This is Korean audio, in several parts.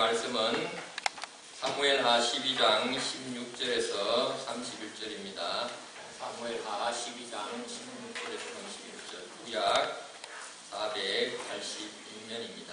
말씀은 사무엘하 12장 16절에서 31절입니다. 사무엘하 12장 16절에서 31절, 구약 486면입니다.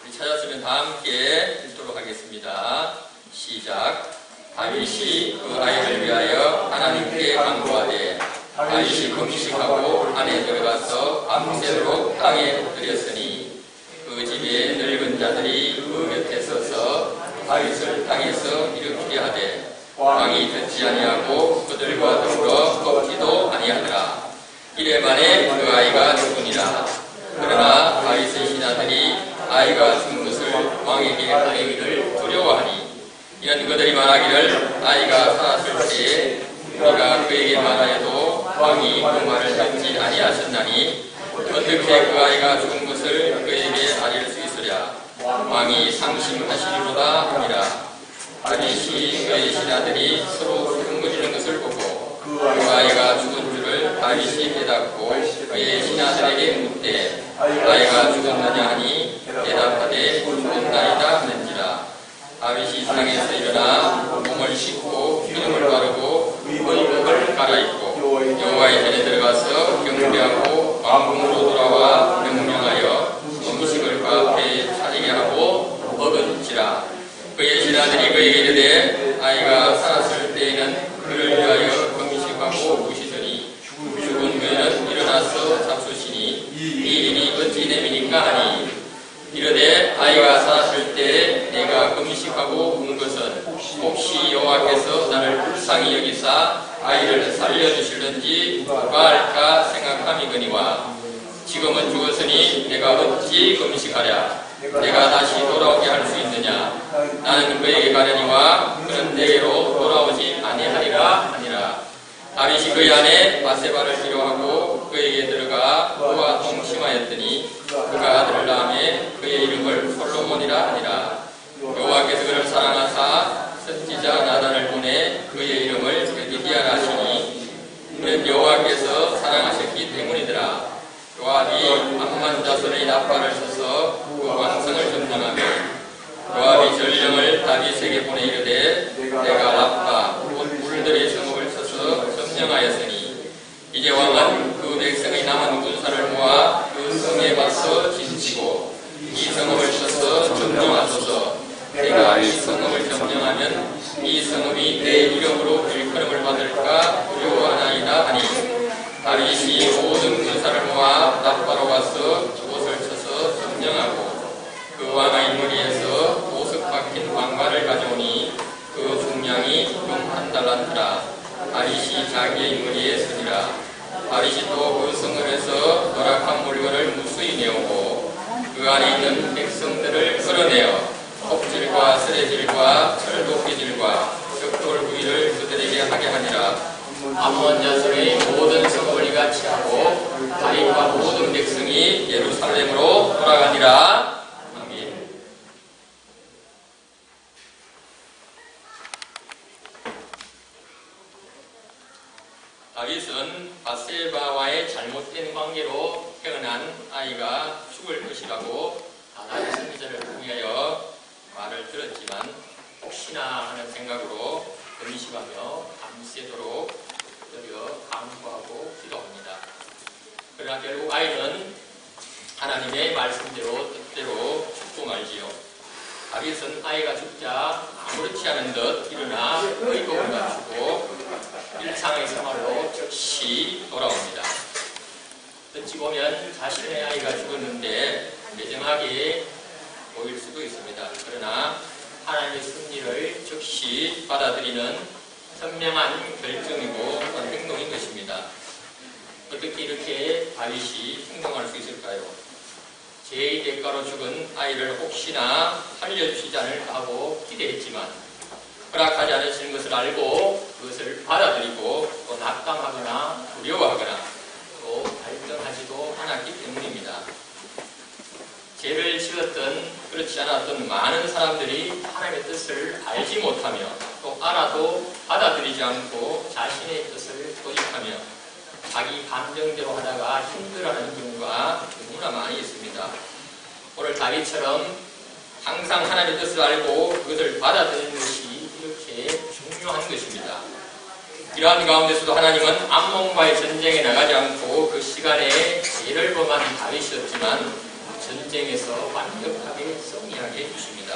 우리 찾았으면 다 함께 읽도록 하겠습니다. 시작. 다윗이 그 아이를 위하여 하나님께 간구하되 다윗이 금식하고 안에 들어가서 밤새도록 땅에 엎드렸으니 그 집에 늙은 자들이 그 곁에 서서 다윗을 땅에서 일으키게 하되 왕이 듣지 아니하고 그들과 더불어 걷지도 아니하더라. 이래 만에 그 아이가 죽으니라. 그러나 다윗의 신하들이 아이가 죽은 것을 왕에게 알리기를 두려워하니 이런 그들이 말하기를 아이가 살았을 때에 우리가 그에게 말하여도 왕이 그 말을 듣지 아니하셨나니 어떻게 그 아이가 죽은 것을 그에게 알릴 수 있으랴. 왕이 상심하시리로다 하니라. 다윗이 그의 신하들이 서로 흥분이는 것을 보고 그 아이가 죽은 줄을 다윗이 깨닫고 그의 신하들에게 묻되 아이가 죽었느냐 하니 대답하되 죽었나이다 하는지라. 다윗이 상에서 일어나 몸을 씻고 기름을 바르고 의복을 갈아입고 여호와의 전에 들어가서 경배하고 왕궁으로 돌아와 명령하여 음식을 그 앞에 차리게 하고 먹은지라. 그의 신하들이 그에게 이르되 아이가 살았을 때에는 그를 위하여 금식하고 우시더니 죽은 후에는 일어나서 잡수시니 이 일이 어찌 됨이니까 하니 이르되 아이가 살았을 때 내가 금식하고 운 것은 혹시 여호와께서 나를 불쌍히 여기사 아이를 살려주실는지 누가 알까 생각함이거니와 지금은 죽었으니 내가 어찌 금식하랴. 내가 다시 돌아오게 할 수 있느냐. 나는 그에게 가려니와 그는 내게로 돌아오지 아니하리라 하니라. 다윗이 그의 아내 바세바를 필요하고 그에게 들어가 그와 동침하였더니 그가 아들을 낳음에 그의 이름을 솔로몬이라 하니라. 여호와께서 그를 사랑하사 선지자 나단을 보내 그의 이름을 여기디아라 하시니 이는 여호와께서 사랑하셨기 때문이더라. 요압이 암만 자손의 나팔을 쳐서 그 왕성을 점령하며 요압이 전령을 다윗에게 보내 이르되 내가 라파 곧 물들의 성읍을 쳐서 점령하였으니 이제 왕은 그 백성의 남은 군사를 모아 그 성에 맞서 진치고 이 성읍을 쳐서 점령하소서. 내가 이 성읍을 점령하면 이 성읍이 내 이름으로 일컬음을 받을까 두려워하나이다 하니 다윗이 모든 군사를 모아 라파로 와서 그곳을 쳐서 점령하고 그 왕의 머리에서 보석 박힌 왕관을 가져오니 그 중량이 용 한 달란트라. 다윗이 자기의 머리에 쓰니라. 다윗이 또 그 성읍에서 노락한 물건을 무수히 내오고 그 안에 있는 백성들을 끌어내어 톱질과 쓰레질과 철도끼질과 벽돌 구이를 그들에게 하게 하니라. 암몬 자손의 모든 성읍을 이같이 하고 다윗과 모든 백성이 예루살렘으로 돌아가니라. 아멘. 다윗은 바세바와의 잘못된 관계로 태어난 아이가 죽을 것이라고 다윗 선지자를 통하여 말을 들었지만 혹시나 하는 생각으로 금식하며 밤새도록 엎드려 간구하고 기도합니다. 그러나 결국 아이는 하나님의 말씀대로 뜻대로 죽고 말지요. 다윗은 아이가 죽자 아무렇지 않은 듯 일어나 의복을 갖추고 일상의 생활로 즉시 돌아옵니다. 어찌 보면 자신의 아이가 죽었는데 매정하게 보일 수도 있습니다. 그러나 하나님의 섭리를 즉시 받아들이는 선명한 결정이고 행동인 것입니다. 어떻게 이렇게 다윗이 행동할 수 있을까요? 죄의 대가로 죽은 아이를 혹시나 살려주시지 않을까 하고 기대했지만 허락하지 않으시는 것을 알고 그것을 받아들이고 또 낙담하거나 두려워하거나 또 발전하지도 않았기 때문입니다. 죄를 지었던 그렇지 않았던 많은 사람들이 하나님의 뜻을 알지 못하며 또 알아도 받아들이지 않고 자신의 뜻을 고집하며 자기 감정대로 하다가 힘들어하는 경우가 너무나 많이 있습니다. 오늘 다윗처럼 항상 하나님의 뜻을 알고 그것을 받아들이는 것이 이렇게 중요한 것입니다. 이러한 가운데서도 하나님은 암몬과의 전쟁에 나가지 않고 그 시간에 죄를 범한 다윗이었지만 전쟁에서 완벽하게 승리하게 해주십니다.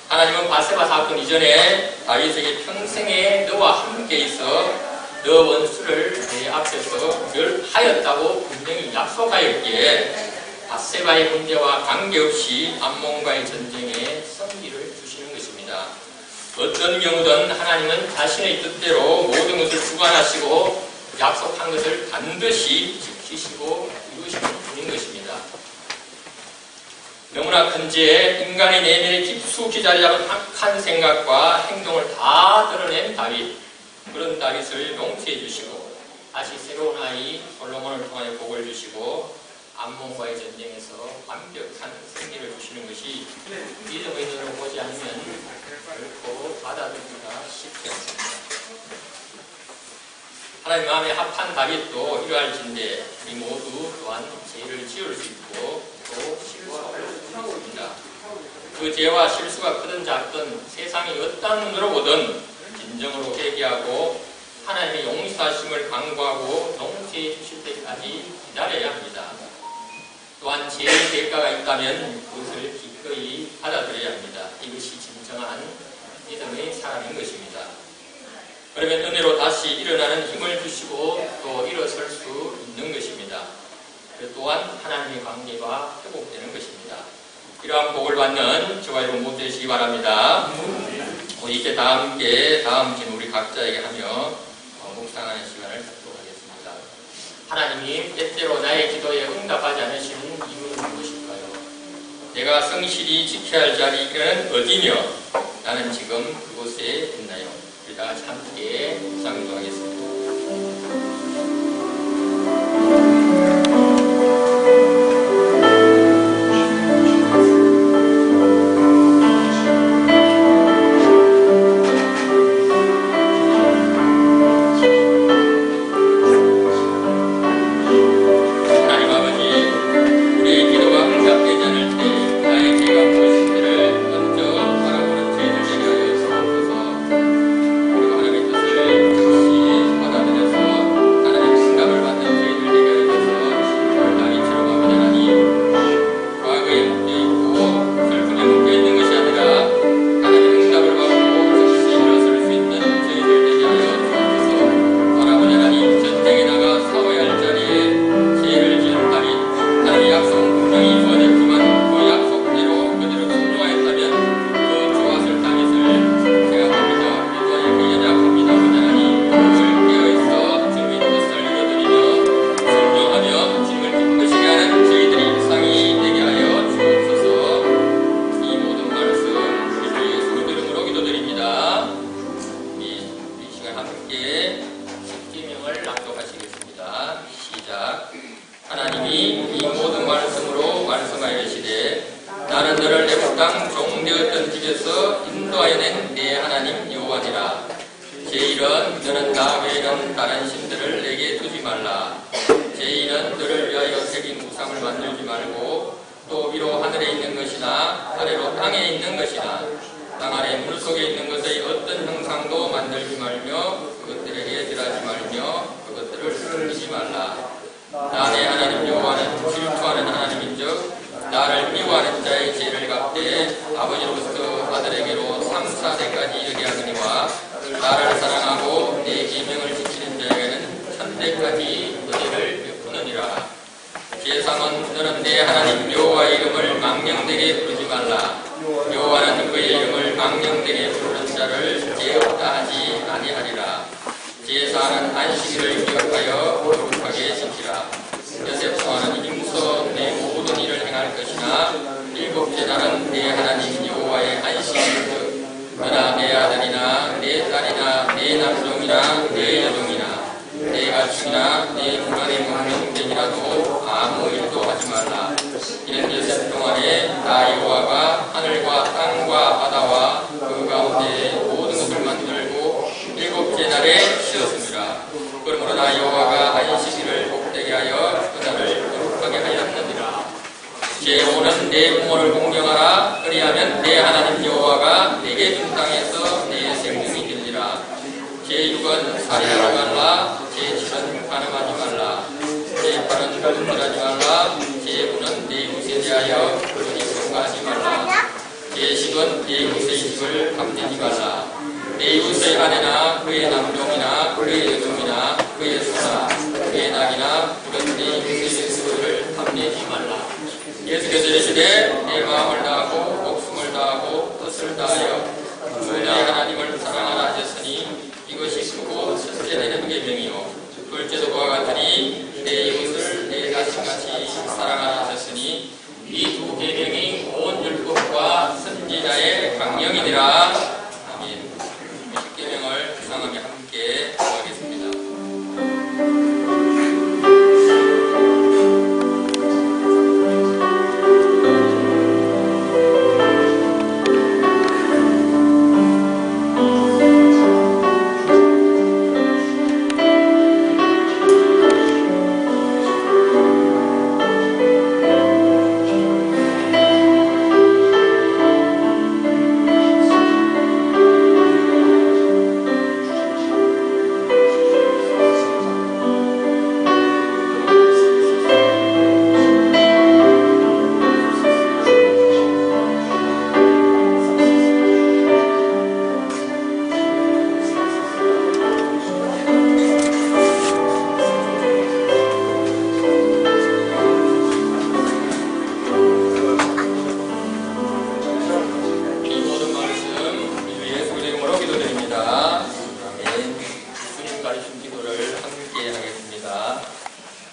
하나님은 바세바 사건 이전에 다윗에게 평생에 너와 함께 있어 너 원수를 내 앞에서 멸하였다고 분명히 약속하였기에 바세바의 문제와 관계없이 암몬과의 전쟁에 승리를 주시는 것입니다. 어떤 경우든 하나님은 자신의 뜻대로 모든 것을 주관하시고 약속한 것을 반드시 지키시고 이루시는 분인 것입니다. 너무나 큰 죄에 인간의 내면에 깊숙이 자리 잡은 악한 생각과 행동을 다 드러낸 다윗, 그런 다윗을 용서해 주시고 다시 새로운 아이 솔로몬을 통하여 복을 주시고 암몬과의 전쟁에서 완벽한 승리를 주시는 것이 믿음의 눈으로 보지 않으면 결코 받아들이기가 쉽지 않습니다. 하나님 마음에 합한 다윗도 이러할진대 우리 모두 또한 죄를 지을 수 있고 또 실수할 수 있습니다. 그 죄와 실수가 크든 작든 세상이 어떤 눈으로 보든 진정으로 회개하고 하나님의 용서하심을 간구하고 용서해 주실 때까지 기다려야 합니다. 또한 죄의 대가가 있다면 그것을 기꺼이 받아들여야 합니다. 이것이 진정한 믿음의 사람인 것입니다. 그러면 은혜로 다시 일어나는 힘을 주시고 또 일어설 수 있는 것입니다. 또한 하나님의 관계가 회복되는 것입니다. 이러한 복을 받는 저와 여러분 모두 되시기 바랍니다. 이제 다 함께 다음 질문 우리 각자에게 하며 묵상하는 시간을 갖도록 하겠습니다. 하나님이 때때로 나의 기도에 응답하지 않으시는 이유는 무엇일까요? 내가 성실히 지켜야 할 자리는 어디며 나는 지금 그곳에 있나요? 우리 다 같이 함께 묵상하겠습니다. 그러므로 나 여호와가 제5는 내 부모를 공경하라. 그리하면 내 하나님 여호와가 내게 준 땅에서 내 생명이 되리라. 제6은 살인하지 말라. 제7은 간음하지 말라. 제8은 거짓말하지 말라. 제9는 내 이웃에 대하여 그러니 평가하지 말라. 제10은 내 이웃의 집을 탐내지 말라. 내 이웃의 아내나 그의 남종이나 그의 여종이나 그의 소나 그의 낙이나 그런 내 이웃의 소를 탐내지 말라. 예수께서 이르시되 내 마음을 다하고 목숨을 다하고 뜻을 다하여 내 하나님을 사랑하라 하셨으니 이것이 크고 첫째 되는 계명이요 둘째도 그와 같으니 내 이웃을 내 자신같이 사랑하라 하셨으니 이 두 계명이 온 율법과 선지자의 강령이니라. 아멘. 10계명을 묵상하며 함께 기도하겠습니다.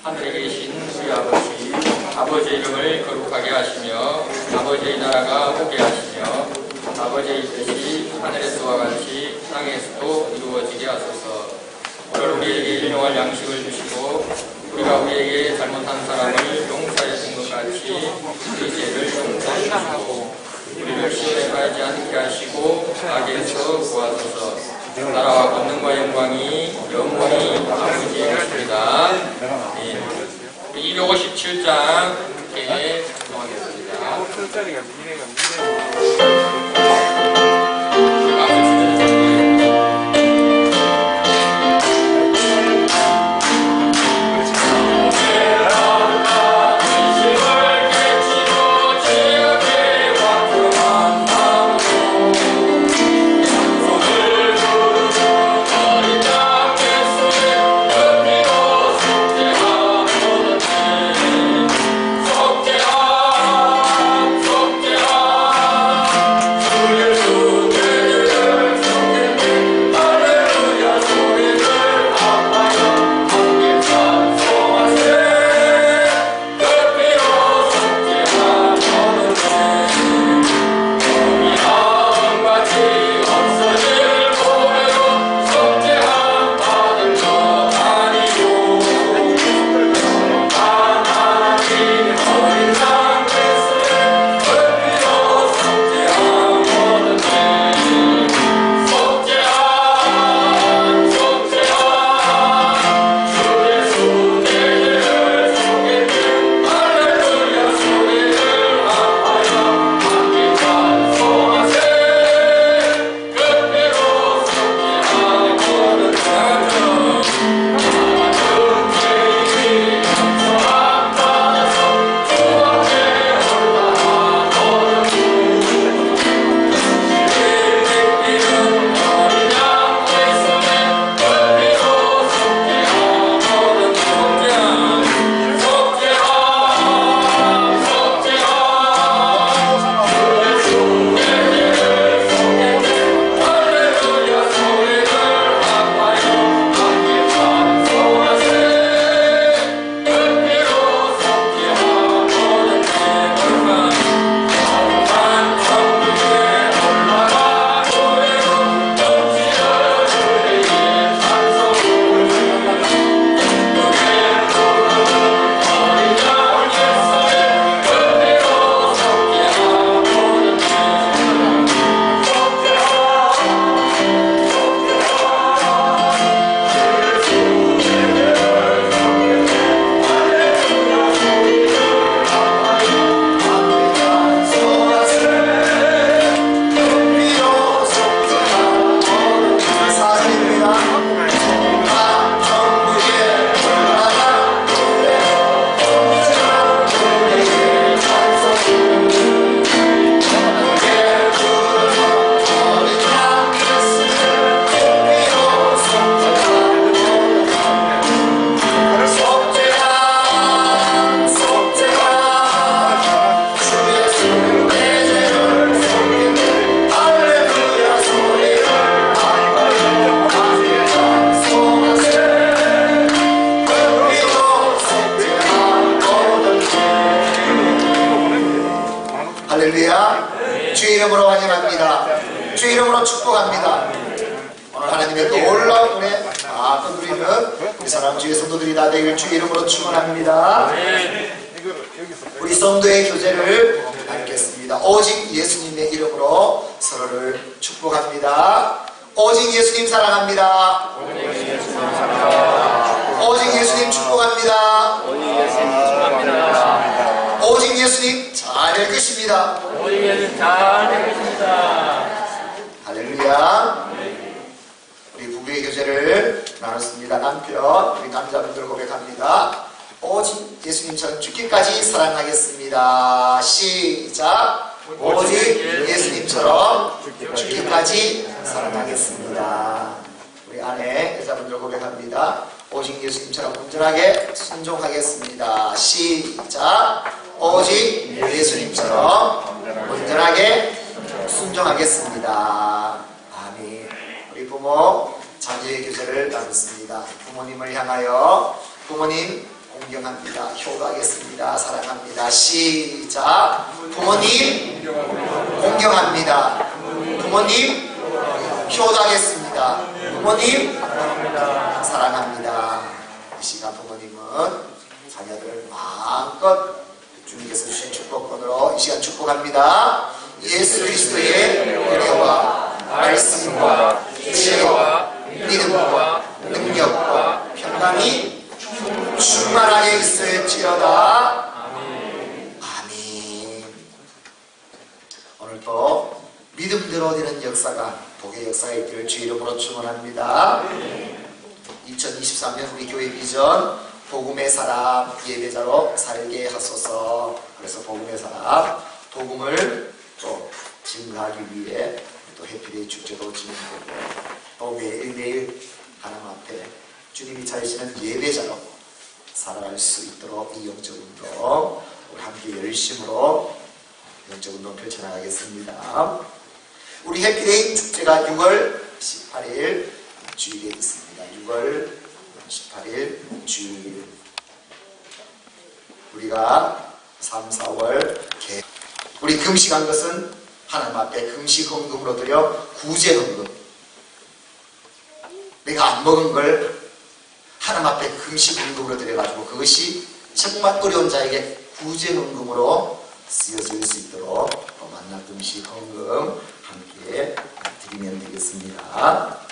하늘에 계신 우리 아버지, 아버지의 이름을 거룩하게 하시며 아버지의 나라가 오게 하시며 아버지의 뜻이 하늘에서와 같이 땅에서도 이루어지게 하소서. 오늘 우리에게 일용할 양식을 주시고 우리가 우리에게 잘못한 사람을 용서해 준 것 같이 우리 죄를 용서해 주시고 우리를 시험에 빠지지 않게 하시고 악에서 구하소서. 나라와 권능과 영광이 영원히 아버지의 것입니다. 네. 257장 함께 공부하겠습니다. 할렐루야. 주의 이름으로 환영합니다. 주의 이름으로 축복합니다. 오늘 하나님의 놀라운 은혜 누리는 우리 사랑하는 주의 성도들이 다 되길 주의 이름으로 축원합니다. 우리 성도의 교제를 갖겠습니다. 오직 예수님의 이름으로 서로를 축복합니다. 오직 예수님 사랑합니다. 오직 예수님 축복합니다. 오직 예수님 잘 될 것입니다. 오직 예수님 잘 될 것입니다. 할렐루야. 우리 부부의 교제를 나눴습니다. 남편, 우리 남자분들 고백합니다. 오직 예수님처럼 죽기까지 사랑하겠습니다. 시작. 오직 예수님처럼 죽기까지 사랑하겠습니다. 우리 아내, 여자분들 고백합니다. 오직 예수님처럼 온전하게 순종하겠습니다. 시작. 오직 예수님처럼 온전하게 순종하겠습니다. 아멘. 우리 부모, 자녀의 교제를 나눴습니다. 부모님을 향하여 부모님 공경합니다. 효도하겠습니다. 사랑합니다. 시작. 부모님 공경합니다. 부모님 효도하겠습니다. 부모님 사랑합니다. 이 시간 부모님은 자녀들을 마음껏 주님께서 주신 축복권으로 이 시간 축복합니다. 예수 그리스도의 은혜와 말씀과 지혜와 믿음과 능력과 평강이 충만하게 있을지어다. 아멘. 오늘도 믿음대로 되는 역사가, 복의 역사가 있기를 주 이름으로 축원합니다. 2023년 우리 교회 비전 복음의 사람 예배자로 살게 하소서. 그래서 복음의 사람 복음을 또 증가하기 위해 또 해피데이 축제도 진행되고 또 매일매일 하나님 앞에 주님이 차리시는 예배자로 살아갈 수 있도록 이 영적 운동 우리 함께 열심으로 영적 운동 펼쳐나가겠습니다. 우리 해피데이 축제가 6월 18일 주일에 있습니다. 6월 18일 주일. 우리가 3, 4월 우리 금식한 것은 하나님 앞에 금식 헌금으로 드려 구제 헌금. 내가 안 먹은 걸 하나님 앞에 금식 헌금으로 드려가지고 그것이 정말 어려운 자에게 구제 헌금으로 쓰여질 수 있도록 만나 금식 헌금 함께 드리면 되겠습니다.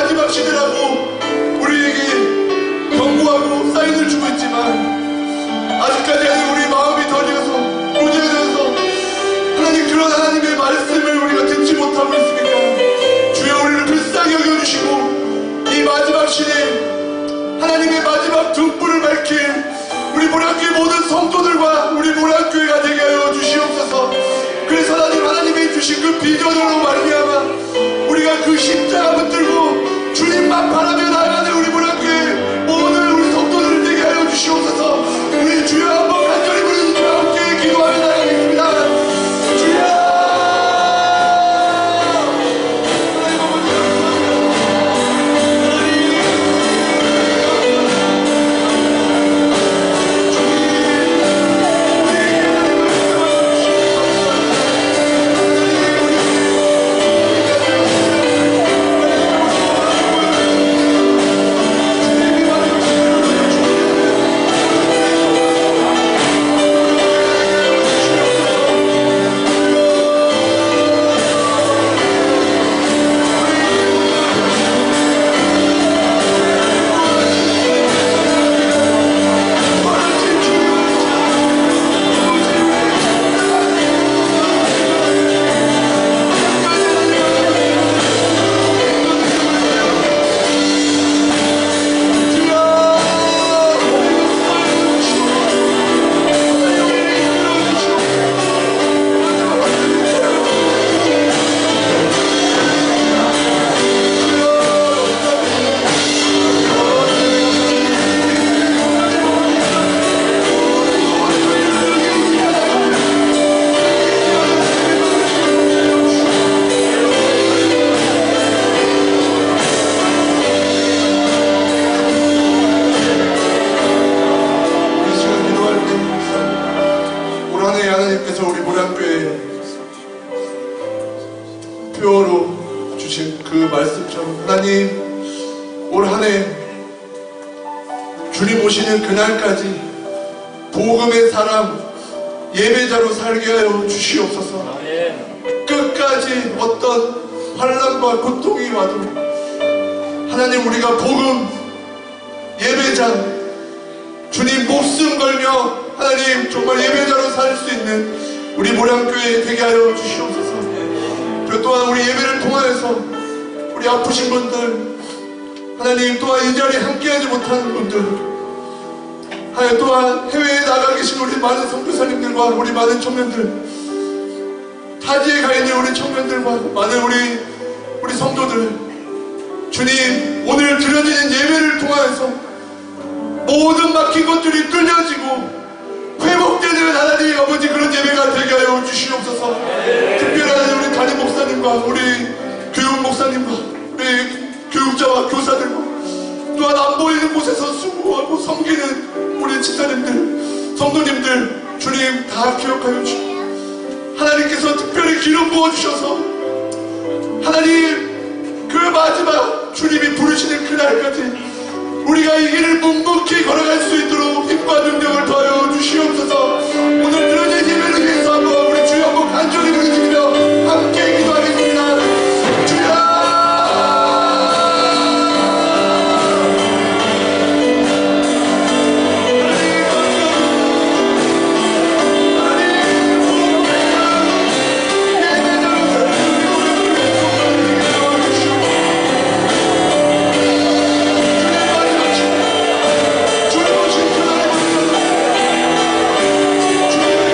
마지막 시대라고 우리에게 경고하고 사인을 주고 있지만 아직까지 우리 마음이 더디어서 무뎌져서 하나님 그런 하나님의 말씀을 우리가 듣지 못하고 있습니다. 주여 우리를 불쌍히 여겨주시고 이 마지막 시대에 하나님의 마지막 등불을 밝힌 우리 모량교회 모든 성도들과 우리 모량교회가 되게 하여 주시옵소서. 그래서 하나님이 주신 그 비전으로 말미암아 우리가 그 십자가 붙들고 주님만 바라며 나아가는 우리 모량교회 모든 우리 성도들을 되게 하여 주시옵소서. 우리 주여 한번 간절히 부르짖고 함께 기도하며 나가겠습니다. 주여 하나님께서 우리 모량교회에 표어로 주신 그 말씀처럼 하나님 올 한 해 주님 오시는 그날까지 복음의 사람 예배자로 살게 하여 주시옵소서. 끝까지 어떤 환난과 고통이 와도 하나님 우리가 복음 예배자 주님 목숨 걸며 하나님 정말 예배자로 살 수 있는 우리 모량교회 되게 하여 주시옵소서. 그 또한 우리 예배를 통하여서 우리 아프신 분들 하나님 또한 이 자리에 함께하지 못하는 분들 하여 또한 해외에 나가 계신 우리 많은 선교사님들과 우리 많은 청년들 타지에 가 있는 우리 청년들과 많은 우리 성도들 주님 오늘 드려지는 예배를 통하여서 모든 막힌 것들이 뚫려지고 회복되는 하나님 아버지 그런 예배가 되게 하여 주시옵소서. 특별한 우리 담임 목사님과 우리 교육 목사님과 우리 교육자와 교사들과 또한 안 보이는 곳에서 수고하고 섬기는 우리 집사님들 성도님들 주님 다 기억하여 주시고 하나님께서 특별히 기름 부어주셔서 하나님 그 마지막 주님이 부르시는 그날까지 우리가 이 길을 묵묵히 걸어갈 수 있도록 힘과 능력을 더하여 주시옵소서. 오늘 드려진 예배를 위해서 한번 우리 주여 한번 간절히 부르짖으며 함께 기도하겠습니다. 주여 주님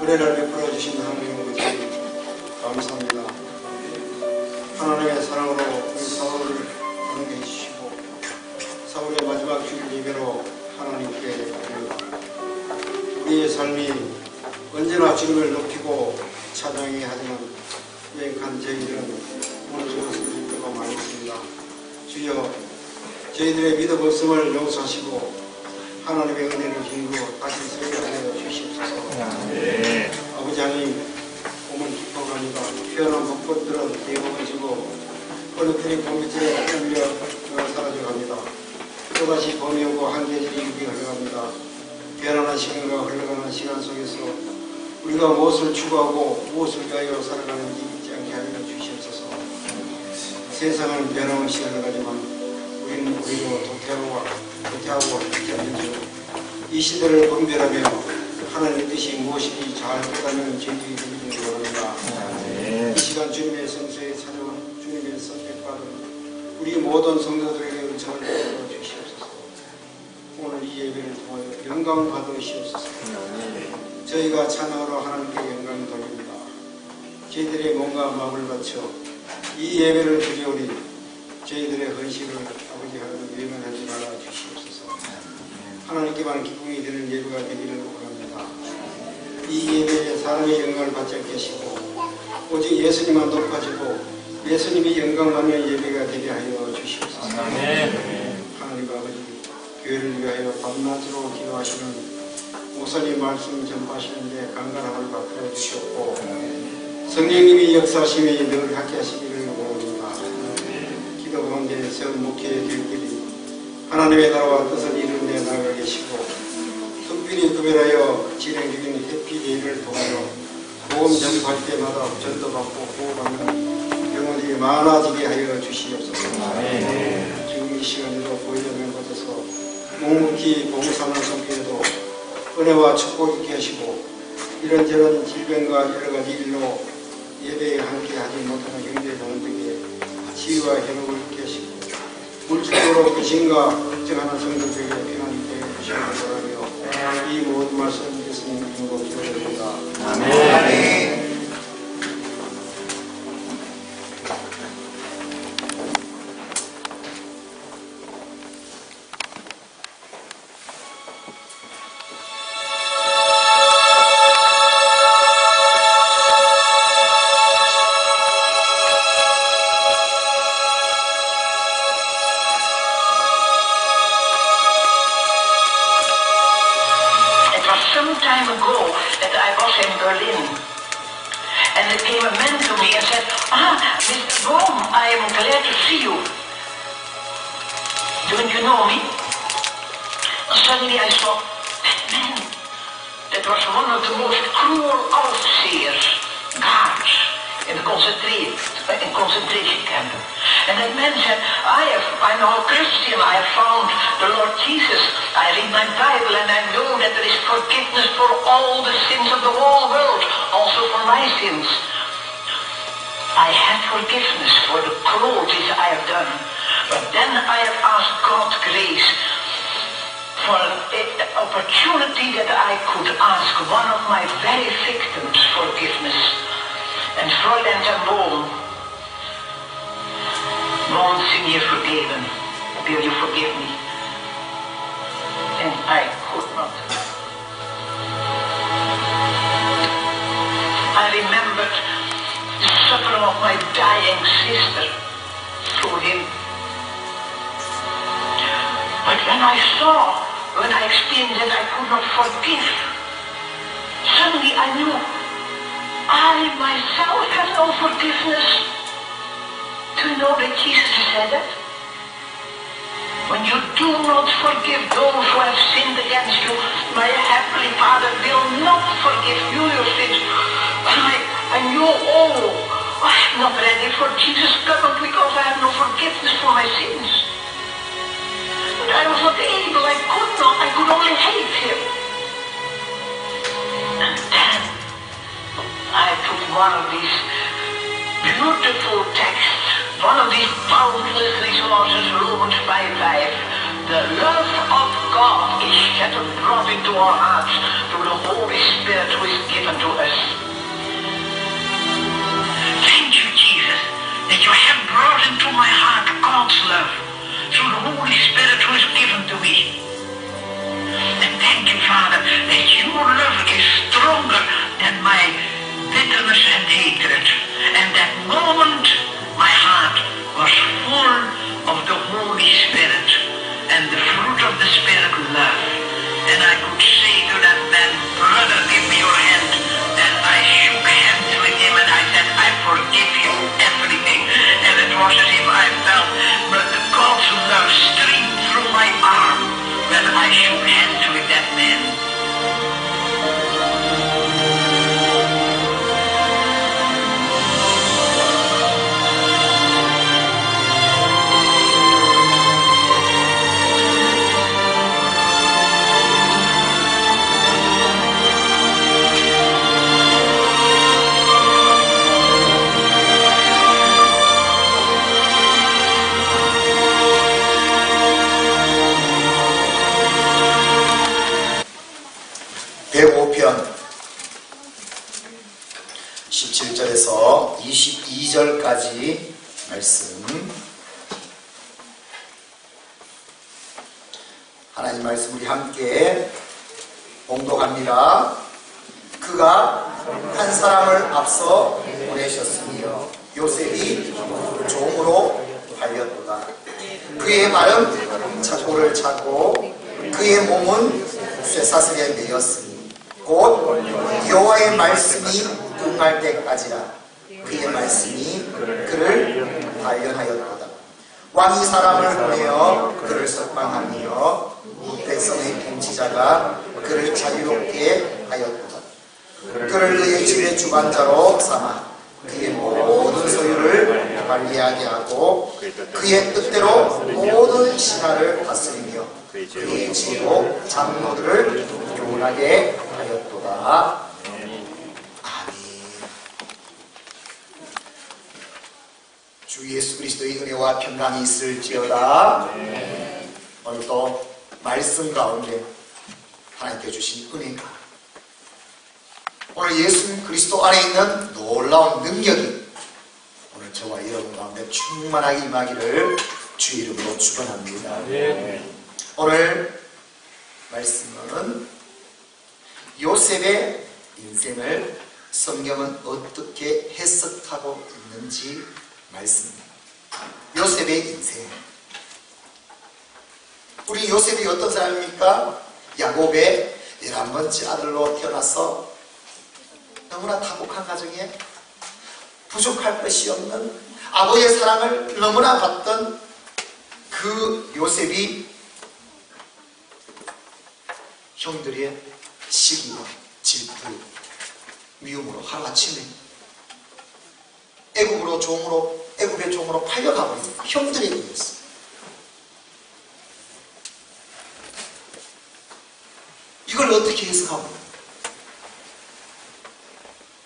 은혜를 베풀어 주신 하나님 아버지 감사합니다. 하나님의 사랑으로 우리 사울을 하나님께 해주시고 사울의 마지막 주일 예배로 하나님께 드립니다. 우리의 삶이 언제나 주님을 높이고 찬양해야 하지만 여행한 저희들은 오늘 이것을 볼 때가 많이 있습니다. 주여 저희들의 믿음 없음을 용서하시고 하나님의 은혜를 힘으로 다시 서게 하여 주시옵소서. 아버지 하나님 몸은 기뻐갑니다. 피어난 벚꽃들은 대목을 어느 편이 봄빛에 떨려 사라져갑니다. 또다시 봄이 오고 한계절이 이렇게 흘러갑니다. 변화한 시간과 흘러가는 시간 속에서 우리가 무엇을 추구하고 무엇을 위하여 살아가는지 잊지 않게 하여 주시옵소서. 세상은 변함없이 흘러가지만 우리는 오히려 도태하고 있는 중 이 시대를 분별하며 하나님의 뜻이 무엇인지 잘 깨닫는 저희들이 되기를 원합니다. 이 시간 주님의 성소에 찾아온 주님의 선택받은 우리 모든 성도들에게 은총을 베풀어 주시옵소서. 오늘 이 예배를 통하여 영광 받으시옵소서. 저희가 찬양으로 하나님께 영광을 돌립니다. 저희들의 몸과 마음을 바쳐 이 예배를 드리오니 저희들의 헌신을 아버지 하나님 외면하지 말아 주시옵소서. 하나님께만 기쁨이 되는 예배가 되기를 원합니다. 이 예배에 사람의 영광을 받지 않게 하시고 오직 예수님만 높아지고 예수님이 영광 받는 예배가 되게 하여 주시옵소서. 하나님 아버지 교회를 위하여 밤낮으로 기도하시는 목사님 말씀 전파하시는데 강건함을 베풀어 주시옵고 성령님이 역사하심이 늘 함께 하시기를 원합니다. 기도 가운데 세운 목회의 교육들이 하나님의 나라와 뜻을 이루는 데 나아가 계시고 특별히 구별하여 진행 중인 해피데이를 통하여 복음 전파할 때마다 전도받고 보호받는 병원이 많아지게 하여 주시옵소서. 지금 이 시간에도 보이는 곳에서 묵묵히 봉사하는 성교에도 은혜와 축복 있게 하시고 이런저런 질병과 여러가지 일로 예배에 함께하지 못하는 형제자매들에게 치유와 회복을 있게 하시고 물질적으로 귀신과 걱정하는 성도들에게 평안이 되게 주시기 바라며 이 모든 말씀 예수님 이름으로 기도드립니다. 아멘. Some time ago that I was in Berlin, and there came a man to me and said, Mr. Bohm, I am glad to see you. Don't you know me? And suddenly I saw that man. That was one of the most cruel overseers, guards, in the concentration camp. And that man said, I'm now a Christian, I have found the Lord Jesus. I read my Bible and I know that there is forgiveness for all the sins of the whole world, also for my sins. I had forgiveness for the cruelties I have done. But then I have asked God grace for an opportunity that I could ask one of my very victims forgiveness. And Fräulein ten Boom, Monsignor forgiven, will you forgive me? And I could not. I remembered the suffering of my dying sister through him. But when I experienced that I could not forgive, suddenly I knew I myself have no forgiveness. Do you know that Jesus said that? When you do not forgive those who have sinned against you, my heavenly Father will not forgive you your sins. And you, I'm not ready for Jesus' coming because I have no forgiveness for my sins. But I was not able, I could only hate him. And then I took one of these beautiful texts, one of these boundless resources, Romans 5:5. The love of God is shed abroad into our hearts through the Holy Spirit who is given to us. Thank you, Jesus, that you have brought into my heart God's love through the Holy Spirit who is given to me. And thank you, Father, that your love is stronger than my bitterness and hatred. And that moment my heart was full of the Holy Spirit and the fruit of the Spirit, love. And I could say to that man, brother, give me your hand. And I shook hands with him and I said, I forgive you everything. And it was as if I felt God's love stream through my arm when I shook hands with that man. 편 17절에서 22절까지 말씀, 하나님 말씀 우리 함께 봉독합니다. 그가 한 사람을 앞서 보내셨으며 요셉이 종으로 팔렸도다. 그의 발은 자고를 차고 그의 몸은 쇠사슬에 매였으니 곧 여호와의 말씀이 응할 때까지라. 그의 말씀이 그를 발견하였도다. 왕이 사람을 보내어 그를 석방하며 백성의 통치자가 그를 자유롭게 하였도다. 그를 그의 집의 주관자로 삼아 그의 모든 소유를 관리하게 하고 그의 뜻대로 모든 신하를 다스리며 그의 지혜로 장로들을 교훈하게 하였도다. 아멘. 주 예수 그리스도의 은혜와 평강이 있을지어다. 오늘도 말씀 가운데 하나님께 주신 은혜가, 오늘 예수 그리스도 안에 있는 놀라운 능력이 오늘 저와 여러분 가운데 충만하게 임하기를 주 이름으로 축원합니다. 오늘 말씀은 요셉의 인생을 성경은 어떻게 해석하고 있는지 말씀입니다. 요셉의 인생. 우리 요셉이 어떤 사람입니까? 야곱의 11번째 아들로 태어나서 너무나 타복한 가정에 부족할 것이 없는 아버지의 사랑을 너무나 받던 그 요셉이 형들의 시기와 질투, 미움으로 하루아침에 애굽의 종으로 팔려가버린 형들에 의해서 이걸 어떻게 해석하고 있는가?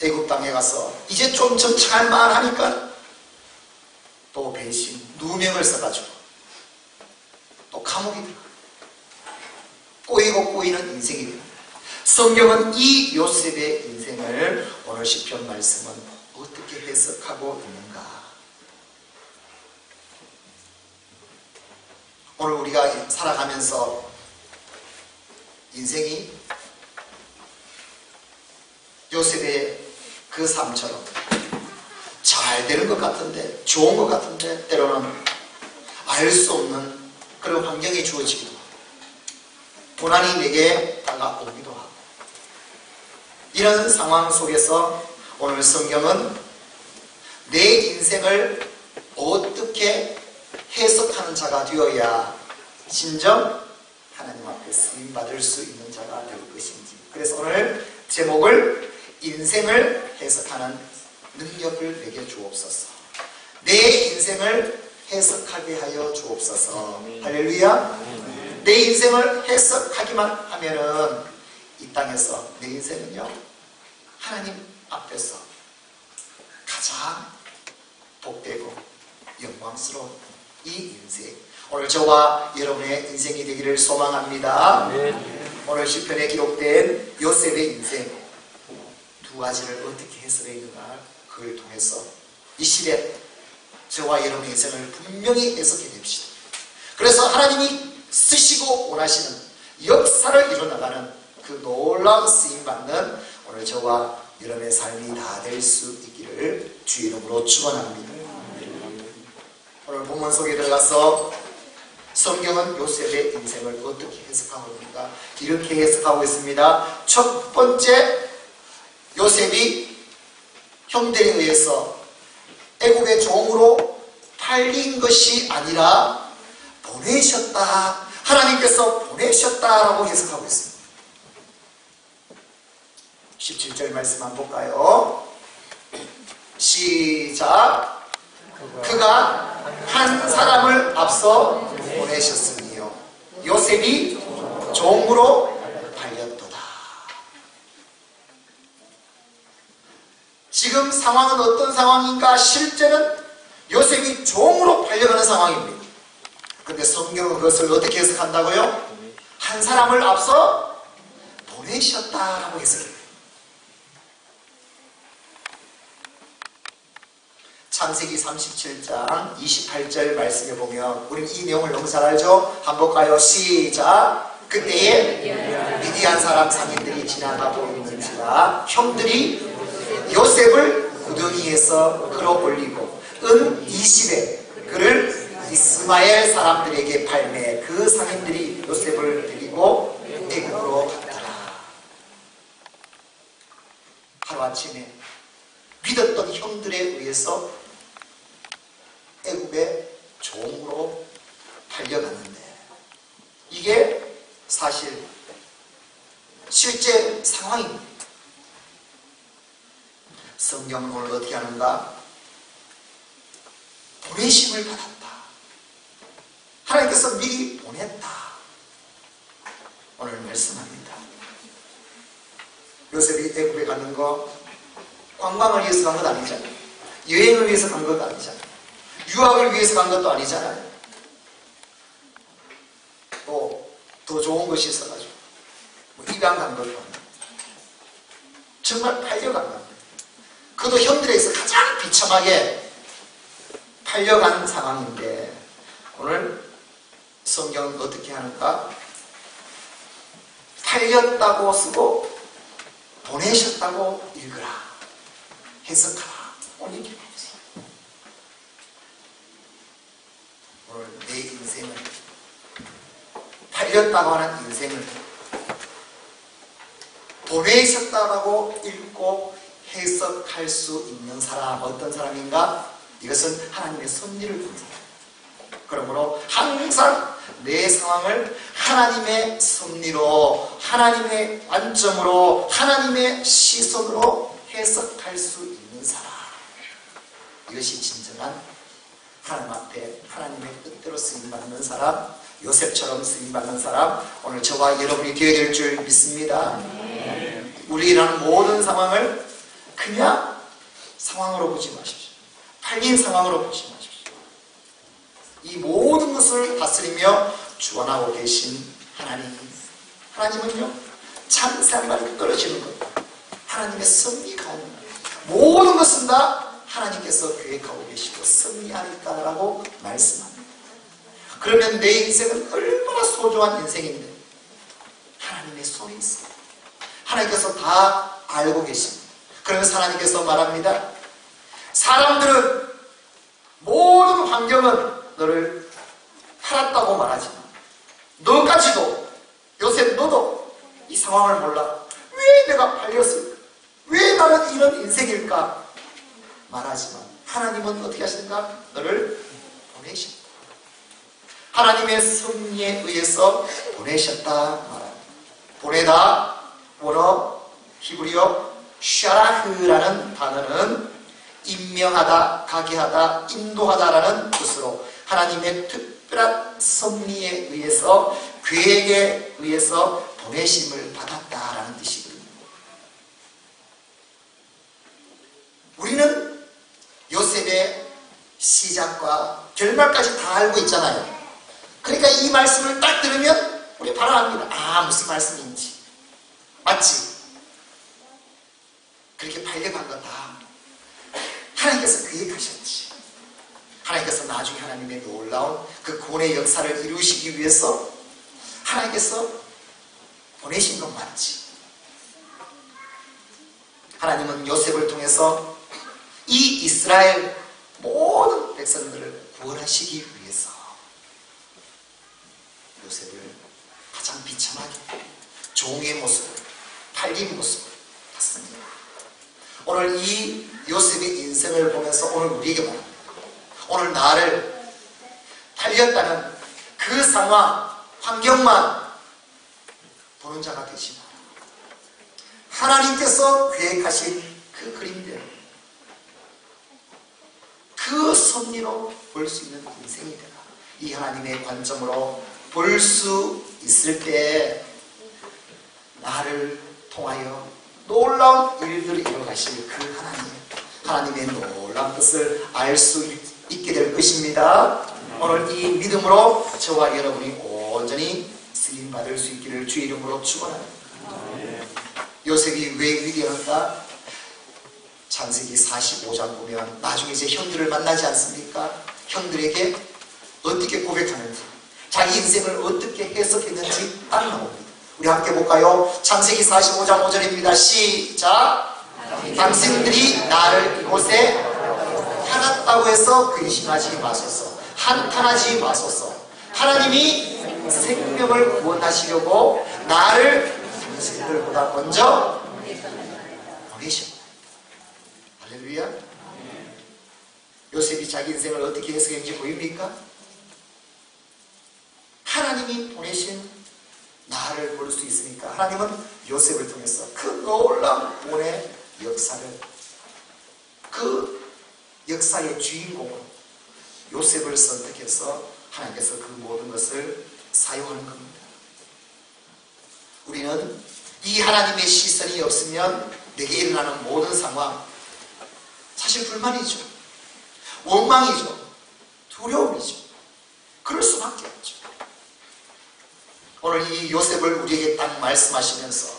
애굽 땅에 가서 이제 좀 정착할 만하니까 또 배신, 누명을 써가지고 또 감옥이 들어가. 꼬이고 꼬이는 인생이 됩니다. 성경은 이 요셉의 인생을 오늘 시편 말씀은 어떻게 해석하고 있는가? 오늘 우리가 살아가면서 인생이 요셉의 그 삶처럼 잘 되는 것 같은데, 좋은 것 같은데 때로는 알 수 없는 그런 환경이 주어지기도 하고 고난이 내게 다가오기도 하고, 이런 상황 속에서 오늘 성경은 내 인생을 어떻게 해석하는 자가 되어야 진정 하나님 앞에 쓰임받을 수 있는 자가 될 것인지, 그래서 오늘 제목을 인생을 해석하는 능력을 내게 주옵소서. 내 인생을 해석하게 하여 주옵소서. 할렐루야. 내 인생을 해석하기만 하면은 이 땅에서 내 인생은요, 하나님 앞에서 가장 복되고 영광스러운 이 인생, 오늘 저와 여러분의 인생이 되기를 소망합니다. 오늘 시편에 기록된 요셉의 인생 두 가지를 어떻게 해석했는가, 그걸 통해서 이 시대 저와 여러분의 인생을 분명히 해석해 냅시다. 그래서 하나님이 쓰시고 원하시는 역사를 이뤄나가는 그 놀라운 쓰임받는 오늘 저와 여러분의 삶이 다 될 수 있기를 주의 이름으로 축원합니다. 오늘 본문 속에 들어가서 성경은 요셉의 인생을 어떻게 해석하고 있는가, 이렇게 해석하고 있습니다. 첫 번째, 요셉이 형들에 의해서 애국의 종으로 팔린 것이 아니라 보내셨다, 하나님께서 보내셨다라고 해석하고 있습니다. 17절 말씀 한번 볼까요? 시작. 그가 한 사람을 앞서 보내셨으니요 요셉이 종으로 팔렸도다. 지금 상황은 어떤 상황인가? 실제는 요셉이 종으로 팔려가는 상황입니다. 그런데 성경은 그것을 어떻게 해석한다고요? 한 사람을 앞서 보내셨다라고 해석해요. 창세기 37장 28절 말씀에 보면, 우리는 이 내용을 너무 잘 알죠? 한번 볼까요? 시작. 그때에 미디안 사람 상인들이 지나가고 있는지라 형들이 요셉을 구덩이에서 끌어올리고 은 20에 그를 이스마엘 사람들에게 팔매 그 상인들이 요셉을 데리고 애굽으로 갔더라. 하루아침에 믿었던 형들에 의해서 애굽의 종으로 팔려갔는데, 이게 사실 실제 상황입니다. 성경은 오늘 어떻게 하는가? 보내심을 받았다, 하나님께서 미리 보냈다, 오늘 말씀합니다. 요셉이 애굽에 가는 거 관광을 위해서 간 것 아니잖아요. 여행을 위해서 간 것도 아니잖아요. 유학을 위해서 간 것도 아니잖아요. 또 더 좋은 것이 있어가지고 입양 간 것도 아니고 정말 팔려간 겁니다. 그도 형들에게서 가장 비참하게 팔려간 상황인데, 오늘 성경은 어떻게 하는가? 팔렸다고 쓰고 보내셨다고 읽으라, 해석하라, 오늘 이렇게 해주세요. 오늘 내 인생을, 팔렸다고 하는 인생을 보내셨다고 읽고 해석할 수 있는 사람, 어떤 사람인가? 이것은 하나님의 섭리를 본 사람. 그러므로 항상 내 상황을 하나님의 섭리로, 하나님의 관점으로, 하나님의 시선으로 해석할 수 있는 사람, 이것이 진정한 하나님 앞에 하나님의 뜻대로 쓰임받는 사람, 요셉처럼 쓰임받는 사람, 오늘 저와 여러분이 되어야 될 줄 믿습니다. 우리라는 모든 상황을 그냥 상황으로 보지 마십시오. 팔린 상황으로 보지 마십시오. 이 모든 것을 다스리며 주관하고 계신 하나님, 하나님은요 찬사말이 떨어지는 것, 하나님의 섭리 가운데 모든 것은 다 하나님께서 계획하고 계시고 섭리하니까라고 말씀합니다. 그러면 내 인생은 얼마나 소중한 인생인데 하나님의 손에 있습니다. 하나님께서 다 알고 계십니다. 그러면서 하나님께서 말합니다. 사람들은 모든 환경은 너를 팔았다고 말하지만 너까지도, 요셉 너도 이 상황을 몰라. 왜 내가 팔렸을까? 왜 나는 이런 인생일까? 말하지만 하나님은 어떻게 하시는가? 너를 보내셨다. 하나님의 섭리에 의해서 보내셨다 말합니다. 보내다, 원어 히브리어 샤라흐라는 단어는 임명하다, 가게 하다, 인도하다라는 뜻으로 하나님의 특별한 섭리에 의해서, 계획에 의해서 보내심을 받았다라는 뜻이거든요. 우리는 요셉의 시작과 결말까지 다 알고 있잖아요. 그러니까 이 말씀을 딱 들으면 우리 바로 압니다. 아, 무슨 말씀인지. 맞지? 그렇게 발견한 거다. 하나님께서 계획하셨지. 하나님께서 나중에 하나님의 놀라운 그 구원의 역사를 이루시기 위해서 하나님께서 보내신 건 맞지. 하나님은 요셉을 통해서 이 이스라엘 모든 백성들을 구원하시기 위해서 요셉을 가장 비참하게 종의 모습을, 팔린 모습을 봤습니다. 오늘 이 요셉의 인생을 보면서 오늘 우리에게 말합니다. 오늘 나를 팔렸다는 그 상황, 환경만 보는 자가 되지 마라. 하나님께서 계획하신 그 그림대로 그 섭리로 볼 수 있는 인생이 되라. 이 하나님의 관점으로 볼 수 있을 때 나를 통하여 놀라운 일들을 이뤄가실 그 하나님의 놀라운 뜻을 알 수 있게 될 것입니다. 오늘 이 믿음으로 저와 여러분이 온전히 쓰임받을 수 있기를 주의 이름으로 축원합니다. 요셉이 왜 위대한가? 창세기 45장 보면 나중에 이제 형들을 만나지 않습니까? 형들에게 어떻게 고백하는지, 자기 인생을 어떻게 해석했는지 딱 나옵니다. 우리 함께 볼까요? 창세기 45장 5절입니다. 시작! 당신들이 나를 이곳에 팔았다고 해서 근심하지 마소서. 한탄하지 마소서. 하나님이 생명을 구원하시려고 나를 당신들보다 먼저 보내셨다. 할렐루야. 요셉이 자기 인생을 어떻게 해석했는지 보입니까? 하나님이 보내신 나를 볼 수 있으니까 하나님은 요셉을 통해서 그 놀라운 구원의 역사를, 그 역사의 주인공으로 요셉을 선택해서 하나님께서 그 모든 것을 사용하는 겁니다. 우리는 이 하나님의 시선이 없으면 내게 일어나는 모든 상황, 사실 불만이죠. 원망이죠. 두려움이죠. 그럴 수밖에 없죠. 오늘 이 요셉을 우리에게 딱 말씀하시면서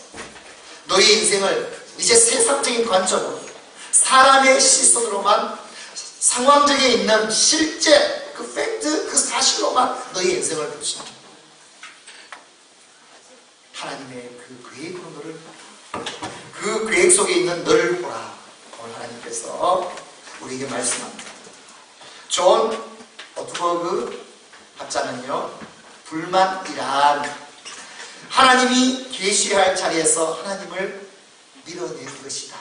너의 인생을 이제 세상적인 관점으로, 사람의 시선으로만, 상황적에 있는 실제 그 팩트, 그 사실로만 너의 인생을 보지 마. 하나님의 그 계획으로 너를, 그 계획 속에 있는 너를 보라. 오늘 하나님께서 우리에게 말씀합니다. 존 오트버그 학자는요, 불만이란 하나님이 계시할 자리에서 하나님을 밀어내는 것이다.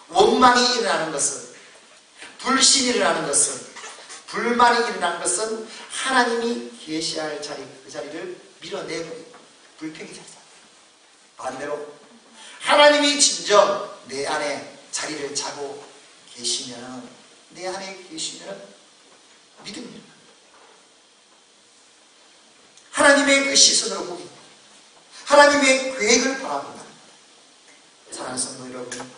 원망이 일어나는 것은, 불신이 일어나는 것은, 불만이 일어나는 것은 하나님이 계시할 자리, 그 자리를 밀어내고 불평이 자리다. 반대로 하나님이 진정 내 안에 자리를 차고 계시면, 내 안에 계시면 믿음입니다. 하나님의 그 시선으로 보기, 하나님의 계획을 바라본다. 사랑하는 성도 여러분,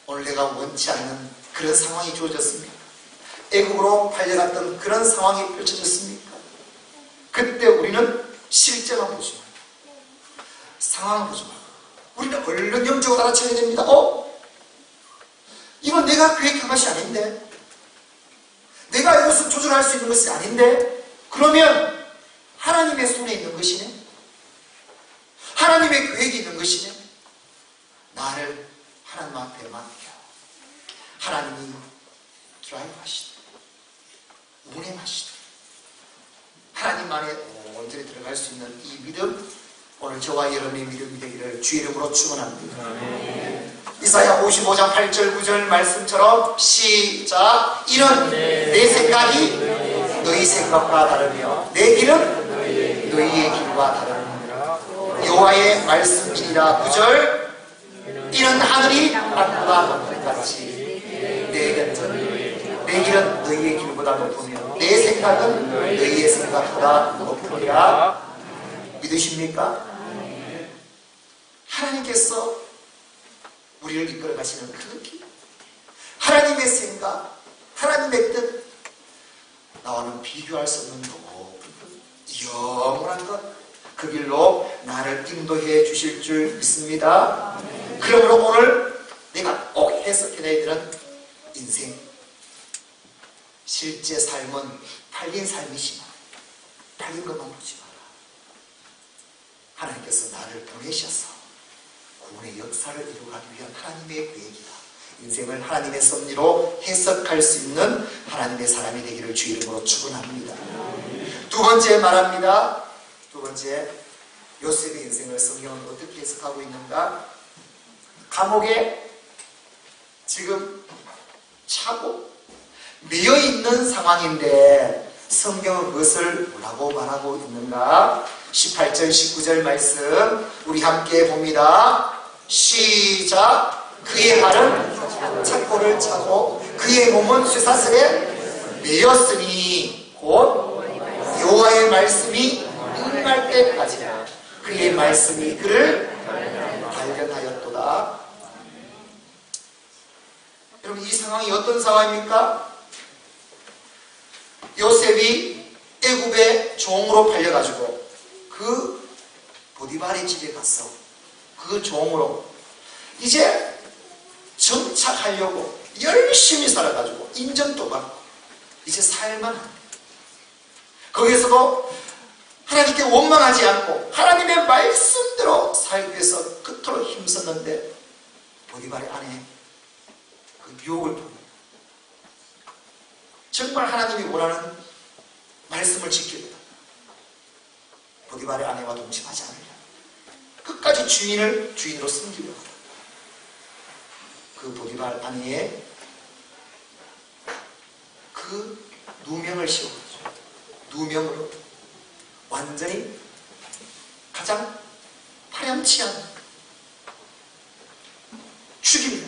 오늘 내가 원치 않는 그런 상황이 주어졌습니까? 애국으로 팔려갔던 그런 상황이 펼쳐졌습니까? 그때 우리는 실제만 보지 말고, 상황을 보지 말고, 우리는 얼른 영적으로 알아차려야 됩니다. 이건 내가 계획한 것이 아닌데, 내가 이것을 조절할 수 있는 것이 아닌데, 그러면 하나님의 손에 있는 것이네, 하나님의 계획이 있는 것이네. 나를 하나님 앞에 맡겨 하나님이 드라이브하시도록, 운행하시도록 하나님만에 온전히 들어갈 수 있는 이 믿음, 오늘 저와 여러분의 믿음이 되기를 주의 이름으로 축원합니다. 이사야 55장 8절 9절 말씀처럼 시작. 이는 내 생각이 너희 생각과 다르며 내 길은 너희의 길과 다르느니라. 여호와의 말씀이니라. 9절. 이는 하늘이 땅보다 높은 같이 내 길은 너희의 길보다 높으며 내 생각은 너희의 생각보다 높으리라. 믿으십니까? 하나님께서 우리를 이끌어 가시는 그 길, 하나님의 생각, 하나님의 뜻, 나와는 비교할 수 없는 영원한 것, 그 길로 나를 인도해 주실 줄 믿습니다. 그러므로 오늘 내가 꼭 해석해내야 되는 인생, 실제 삶은 팔린 삶이지만 팔린 것만 보지 마라. 하나님께서 나를 보내셔서 구원의 역사를 이루어가기 위한 하나님의 계획이다. 인생을 하나님의 섭리로 해석할 수 있는 하나님의 사람이 되기를 주 이름으로 축원합니다. 두 번째 말합니다. 두 번째, 요셉의 인생을 성경은 어떻게 해석하고 있는가? 감옥에 지금 차고 매여 있는 상황인데 성경은 그것을 뭐라고 말하고 있는가? 18절 19절 말씀 우리 함께 봅니다. 시작. 그의 발은 착고를 차고 그의 몸은 쇠사슬에 매였으니 곧 여호와의 말씀이 임할 때까지나 그의 말씀이 그를 발견하였도다. 여러분, 이 상황이 어떤 상황입니까? 요셉이 애굽의 종으로 팔려가지고 그 보디발의 집에 갔어. 그 종으로 이제 정착하려고 열심히 살아가지고 인정도 받고 이제 살만한, 거기에서도 하나님께 원망하지 않고 하나님의 말씀대로 살기 위해서 그토록 힘썼는데 보디발의 아내 그 유혹을 통해 정말 하나님이 원하는 말씀을 지키겠다. 보디발의 아내와 동침하지 않으려 끝까지 주인으로 섬기려 하다. 그 보디발 아내의 그 누명을 씌워가지고 누명으로 완전히 가장 파렴치 않은 죽이려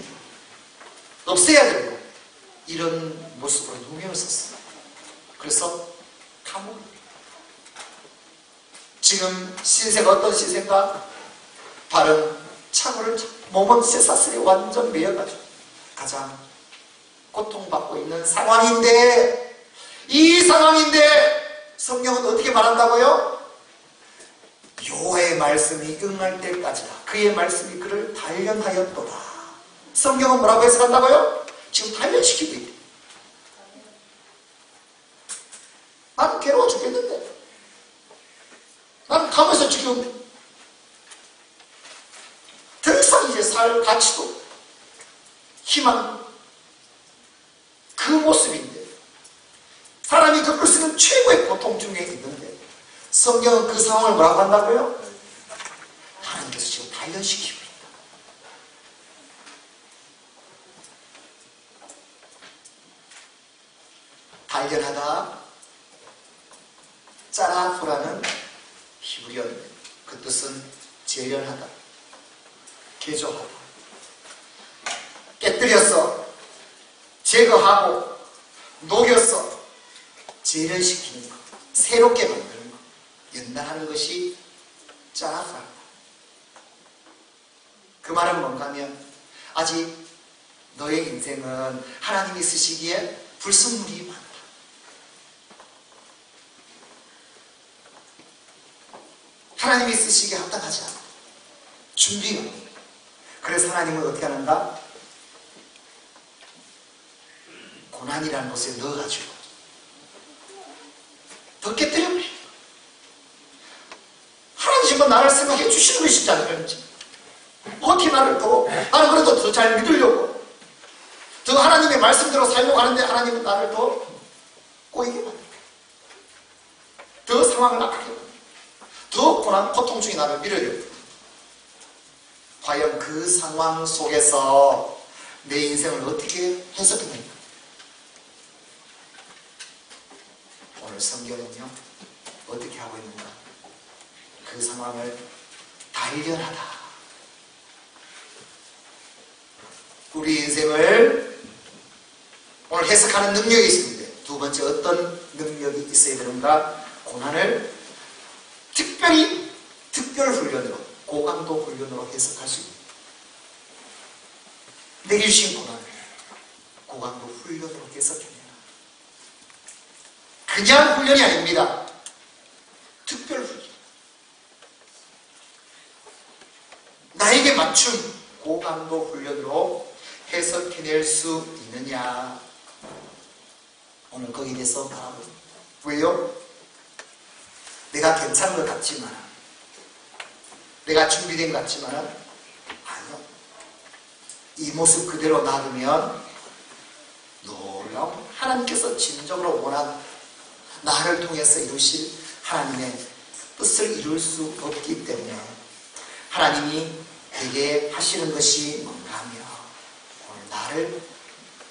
없애야 되고 이런 모습으로 누명을 썼어요. 그래서 감옥. 지금 신세가 어떤 신세인가? 발은 차고를 몸은 쇠사슬에 완전 매여가지고 가장 고통받고 있는 상황인데, 이 상황인데 성경은 어떻게 말한다고요? 여호와의 말씀이 응할 때까지다. 그의 말씀이 그를 단련하였도다. 성경은 뭐라고 해석한다고요? 지금 단련시키고 있대. 나는 괴로워 죽겠는데, 나는 감에서 지금 더 이상 이제 살 가치도 희망, 그 모습인데 사람이 겪을 수 있는 최고의 고통 중에 있는데 성경은 그 상황을 뭐라고 한다고요? 하나님께서 지금 단련시키고 있다. 단련하다. 짜라후라는 히브리어입니다. 그 뜻은 재련하다, 개조하다, 깨뜨려서 제거하고 녹여서 재련시키는 것, 새롭게 만드는 것, 연단하는 것이 짜라후라다. 그 말은 뭔가 하면 아직 너의 인생은 하나님이 쓰시기에 불순물이 많다. 하나님이 쓰시기에 합당하지 않아. 준비가. 그래서 하나님은 어떻게 하는가? 고난이라는 곳에 넣어가지고 더 깨뜨려버려. 하나님 지금 나를 생각해 주시는 것이 쉽지 않은지 어떻게 나는 그래도 더 잘 믿으려고 더 하나님의 말씀대로 살려고 하는데 하나님은 나를 더 꼬이게 만들어. 더 상황을 악하게 만들어. 더 고통 중에 나를 밀어요. 과연 그 상황 속에서 내 인생을 어떻게 해석했는가? 오늘 성경은요, 어떻게 하고 있는가? 그 상황을 단련하다. 우리 인생을 오늘 해석하는 능력이 있습니다. 두 번째, 어떤 능력이 있어야 되는가? 고난을 특별히 특별 훈련으로, 고강도 훈련으로 해석할 수 있습니다. 내게 주신 고난을 고강도 훈련으로 해석해내라. 그냥 훈련이 아닙니다. 특별 훈련. 나에게 맞춤 고강도 훈련으로 해석해낼 수 있느냐. 오늘 거기에 대해서 말하고 있습니다. 왜요? 내가 괜찮은 것 같지만, 내가 준비된 것 같지만 아니요. 이 모습 그대로 놔두면 놀라운 하나님께서 진정으로 원한 나를 통해서 이루실 하나님의 뜻을 이룰 수 없기 때문에 하나님이 내게 하시는 것이 뭔가 하면 오늘 나를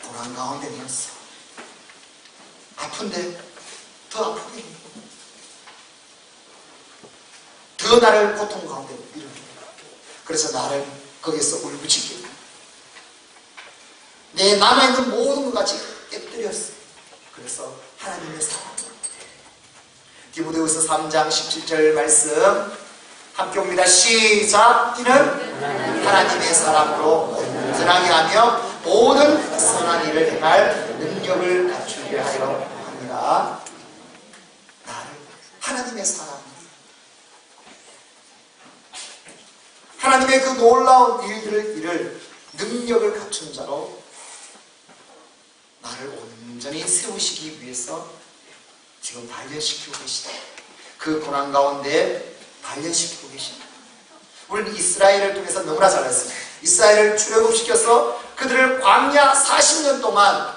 고난 가운데 넣었어. 아픈데 더 아프게 해. 더 나를 고통 가운데 밀어줘. 그래서 나를 거기서 울부짖게 해. 내 남아있는 모든 것 같이 깨뜨렸어. 그래서 하나님의 사랑. 디모데후서 3장 17절 말씀 함께 옵니다. 시작. 이는 하나님의 사랑으로 온전하게 하며 모든 선한 일을 행할 능력을 갖추게 하려 합니다. 나를 하나님의 사랑, 하나님의 그 놀라운 일들을 이룰 능력을 갖춘 자로 나를 온전히 세우시기 위해서 지금 단련시키고 계시다. 그 고난 가운데 단련시키고 계십니다. 우리는 이스라엘을 통해서 너무나 잘 알았습니다. 이스라엘을 출애굽시켜서 그들을 광야 40년 동안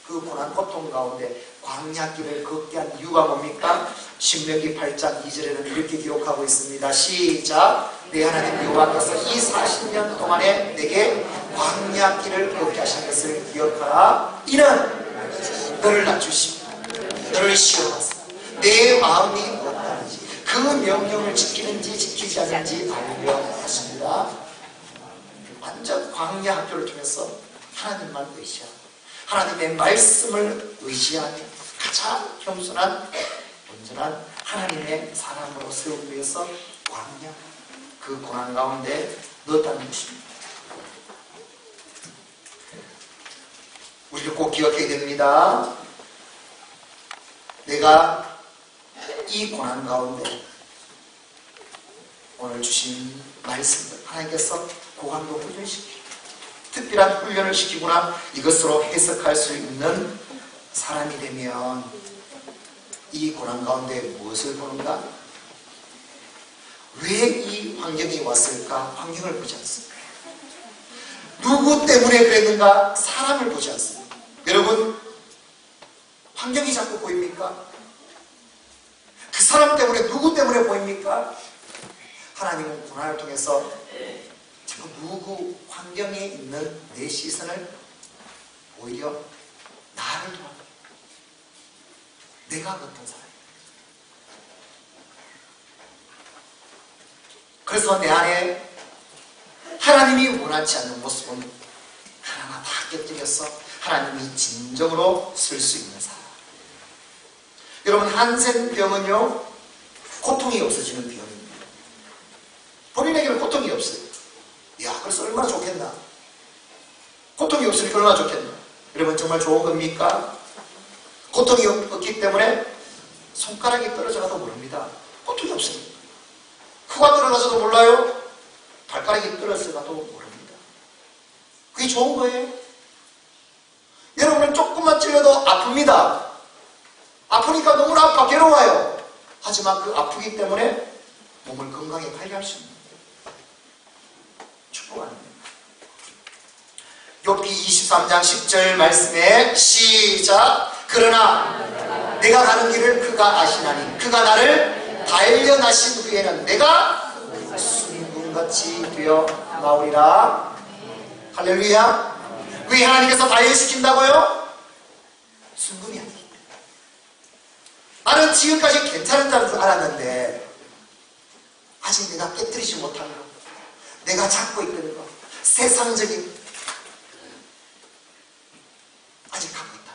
그 고난 고통 가운데 광야길을 걷게 한 이유가 뭡니까? 신명기 8장 2절에는 이렇게 기록하고 있습니다. 시작. 내 하나님 여호와께서 이 40년 동안에 내게 광야길을 걷게 하신 것을 기억하라. 이는 너를 낮추시고 너를 시험하사 내 마음이 어떠한지 그 명령을 지키는지 지키지 않는지 알려 하십니다. 완전 광야 학교를 통해서 하나님만 의지하고 하나님의 말씀을 의지하며 가장 겸손한 온전한 하나님의 사람으로 세우기 위해서 광야 그 고난 가운데 넣었다는 것입니다. 우리를 꼭 기억해야 됩니다. 내가 이 고난 가운데 오늘 주신 말씀을 하나님께서 고강도 훈련시키고 특별한 훈련을 시키거나 이것으로 해석할 수 있는 사람이 되면 이 고난 가운데 무엇을 보는가? 왜 이 환경이 왔을까? 환경을 보지 않습니다. 누구 때문에 그랬는가? 사람을 보지 않습니다. 여러분, 환경이 자꾸 보입니까? 그 사람 때문에, 누구 때문에 보입니까? 하나님은 고난을 통해서 자꾸 누구, 환경에 있는 내 시선을 오히려 나를 도와줘. 내가 어떤 사람이야. 그래서 내 안에 하나님이 원하지 않는 모습은 하나하나 다 깨뜨려서 하나님이 진정으로 쓸 수 있는 사람. 여러분, 한센병은요 고통이 없어지는 병입니다. 본인에게는 고통이 없어요. 야, 그래서 얼마나 좋겠나. 고통이 없으니까 얼마나 좋겠나. 여러분, 정말 좋은 겁니까? 고통이 없기 때문에 손가락이 떨어져가도 모릅니다. 고통이 없으니까. 코가 떨어져도 몰라요. 발가락이 떨어져가도 모릅니다. 그게 좋은 거예요. 여러분은 조금만 찔려도 아픕니다. 아프니까 너무나 아파 괴로워요. 하지만 그 아프기 때문에 몸을 건강에 관리할 수 있는 축복 아닙니까? 욥기 23장 10절 말씀에 시작. 그러나 내가 가는 길을 그가 아시나니 그가 나를 단련하신 후에는 내가 순금같이 되어 나오리라. 할렐루야. 왜 하나님께서 단련시킨다고요? 순금이 아니기 때문에. 나는 지금까지 괜찮은 자인 줄 알았는데 아직 내가 깨뜨리지 못한 것, 내가 잡고 있던 것, 세상적인 아직 갖고 있다.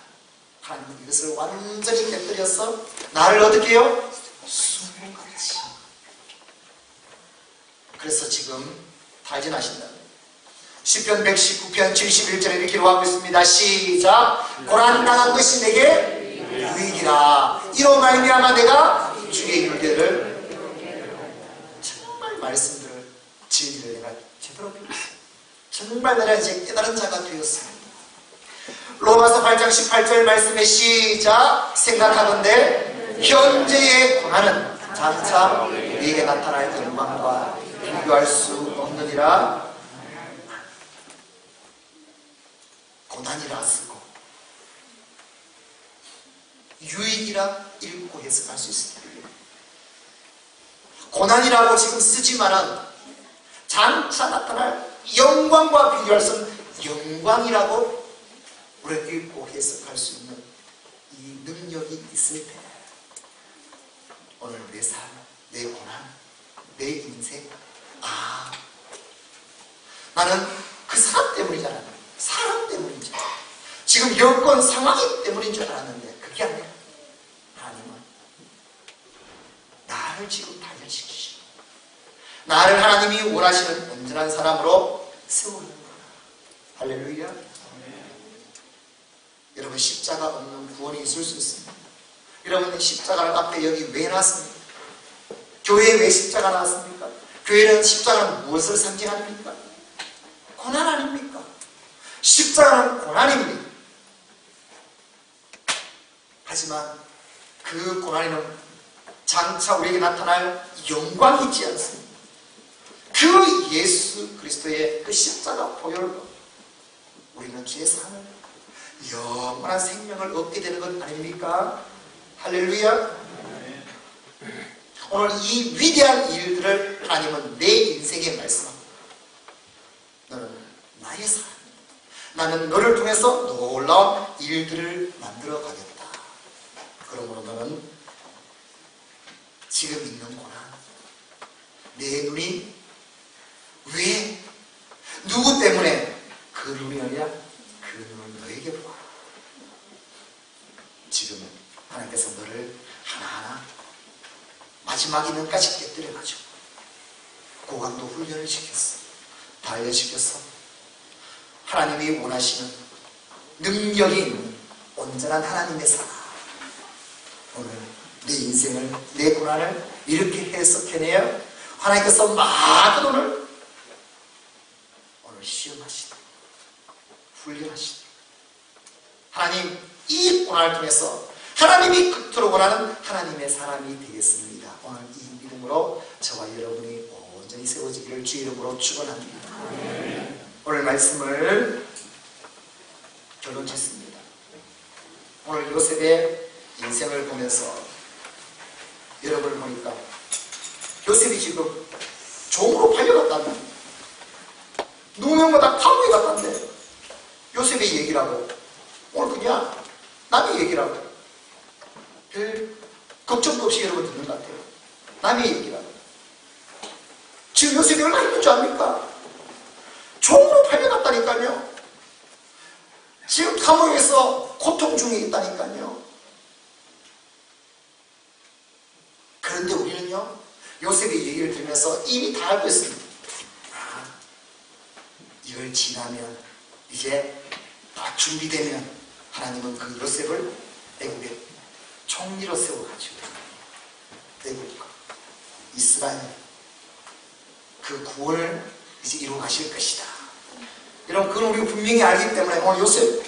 하나님은 이것을 완전히 깨뜨려서 나를 어떻게 해요? 순금같이. 그래서 지금 단련하신다. 시편 119편 71절에 이렇게 기록하고 있습니다. 시작. 고난당한 것이 내게 유익이라. 이로 말미암아 내가 주의 율례를 정말 말씀들을 진리를 내가 제대로 배웠어요. 정말 내가 이제 깨달은 자가 되었습니다. 로마서 8장 18절 말씀에 시작. 생각하건대 현재의 고난은 장차 우리에게 나타날 영광과 비교할 수 없느니라. 고난이라 쓰고 유익이라 읽고 해석할 수 있습니다. 고난이라고 지금 쓰지만은 장차 나타날 영광과 비교할 수 없는 영광이라고 우리가 읽고 해석할 수 있는 이 능력이 있을 때 오늘 내 삶, 내 고난, 내 인생, 나는 그 사람 때문이지 않았는데, 사람 때문인지, 지금 여건 상황이 때문인 줄 알았는데 그게 아니라 하나님은 나를 지금 단련시키시고 나를 하나님이 원하시는 온전한 사람으로 세우는 거야. 할렐루야. 여러분, 십자가 없는 구원이 있을 수 있습니다. 여러분, 십자가를 앞에 여기 왜 놨습니까? 교회에 왜 십자가 나왔습니까? 교회는 십자가는 무엇을 상징합니까? 고난 아닙니까? 십자가는 고난입니다. 하지만 그 고난에는 장차 우리에게 나타날 영광이 있지 않습니다. 그 예수 그리스도의 그 십자가 보혈로 우리는 죄사함을, 영원한 생명을 얻게 되는 것 아닙니까? 할렐루야. 오늘 이 위대한 일들을 하나님은 내 인생에 말씀합니다. 너는 나의 사람이다. 나는 너를 통해서 놀라운 일들을 만들어 가겠다. 그러므로 너는 지금 있는 고난, 내 눈이 왜, 누구 때문에 그 눈이 아니라 그 눈을 너에게 보아. 지금 하나님께서 너를 하나하나 마지막 있는까지 깨뜨려가지고 고강도 훈련을 시켰어. 단련시켰어. 하나님이 원하시는 능력이 있는 온전한 하나님의 사람. 오늘 내 인생을, 내 고난을 이렇게 해석해내어 하나님께서 많은 오늘 시험하시다, 훈련하시다. 하나님, 이 고난을 통해서 하나님이 그토록 원하는 하나님의 사람이 되겠습니다. 오늘 이 믿음으로 저와 여러분이 온전히 세워지기를 주 이름으로 축원합니다. 오늘 말씀을 결론 짓습니다. 오늘 요셉의 인생을 보면서 여러분을 보니까 요셉이 지금 종으로 팔려갔다는, 누명마다 감옥에 갔다는데 요셉의 얘기라고, 오늘 그냥 남의 얘기라고, 별 걱정도 없이 여러분 듣는 것 같아요. 남의 얘기라고. 지금 요셉이 얼마나 힘든 줄 압니까? 종으로 팔려갔다니까요. 지금 감옥에서 고통 중에 있다니까요. 그런데 우리는요, 요셉의 얘기를 들으면서 이미 다 알고 있습니다. 이걸 지나면, 이제 다 준비되면 하나님은 그 요셉을 애국의 총리로 세워가지고 애국과 이스라엘 그 구원을 이제 이루어 가실 것이다. 여러분, 그건 우리가 분명히 알기 때문에 오늘 요셉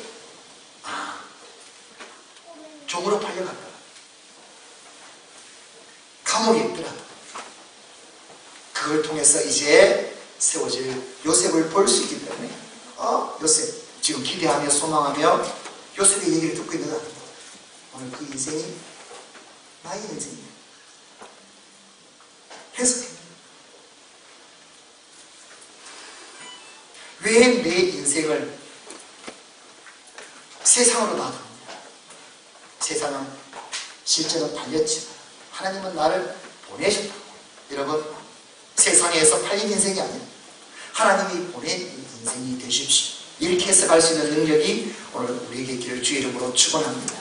종으로 팔려갔다, 감옥에 있더라. 그걸 통해서 이제 세워질 요셉을 볼 수 있기 때문에 요셉 지금 기대하며 소망하며 요셉의 얘기를 듣고 있는 것 같아요. 오늘 그 인생이 나의 인생이에요. 해석해. 왜 내 인생을 세상으로 놔둡니다. 세상은 실제로 달렸지만 하나님은 나를 보내셨다고. 여러분, 세상에서 팔린 인생이 아니에요. 하나님이 보낸 인생이 되십시오. 이렇게 해석할 수 있는 능력이 오늘 우리에게 있기를 주의 이름으로 축원합니다.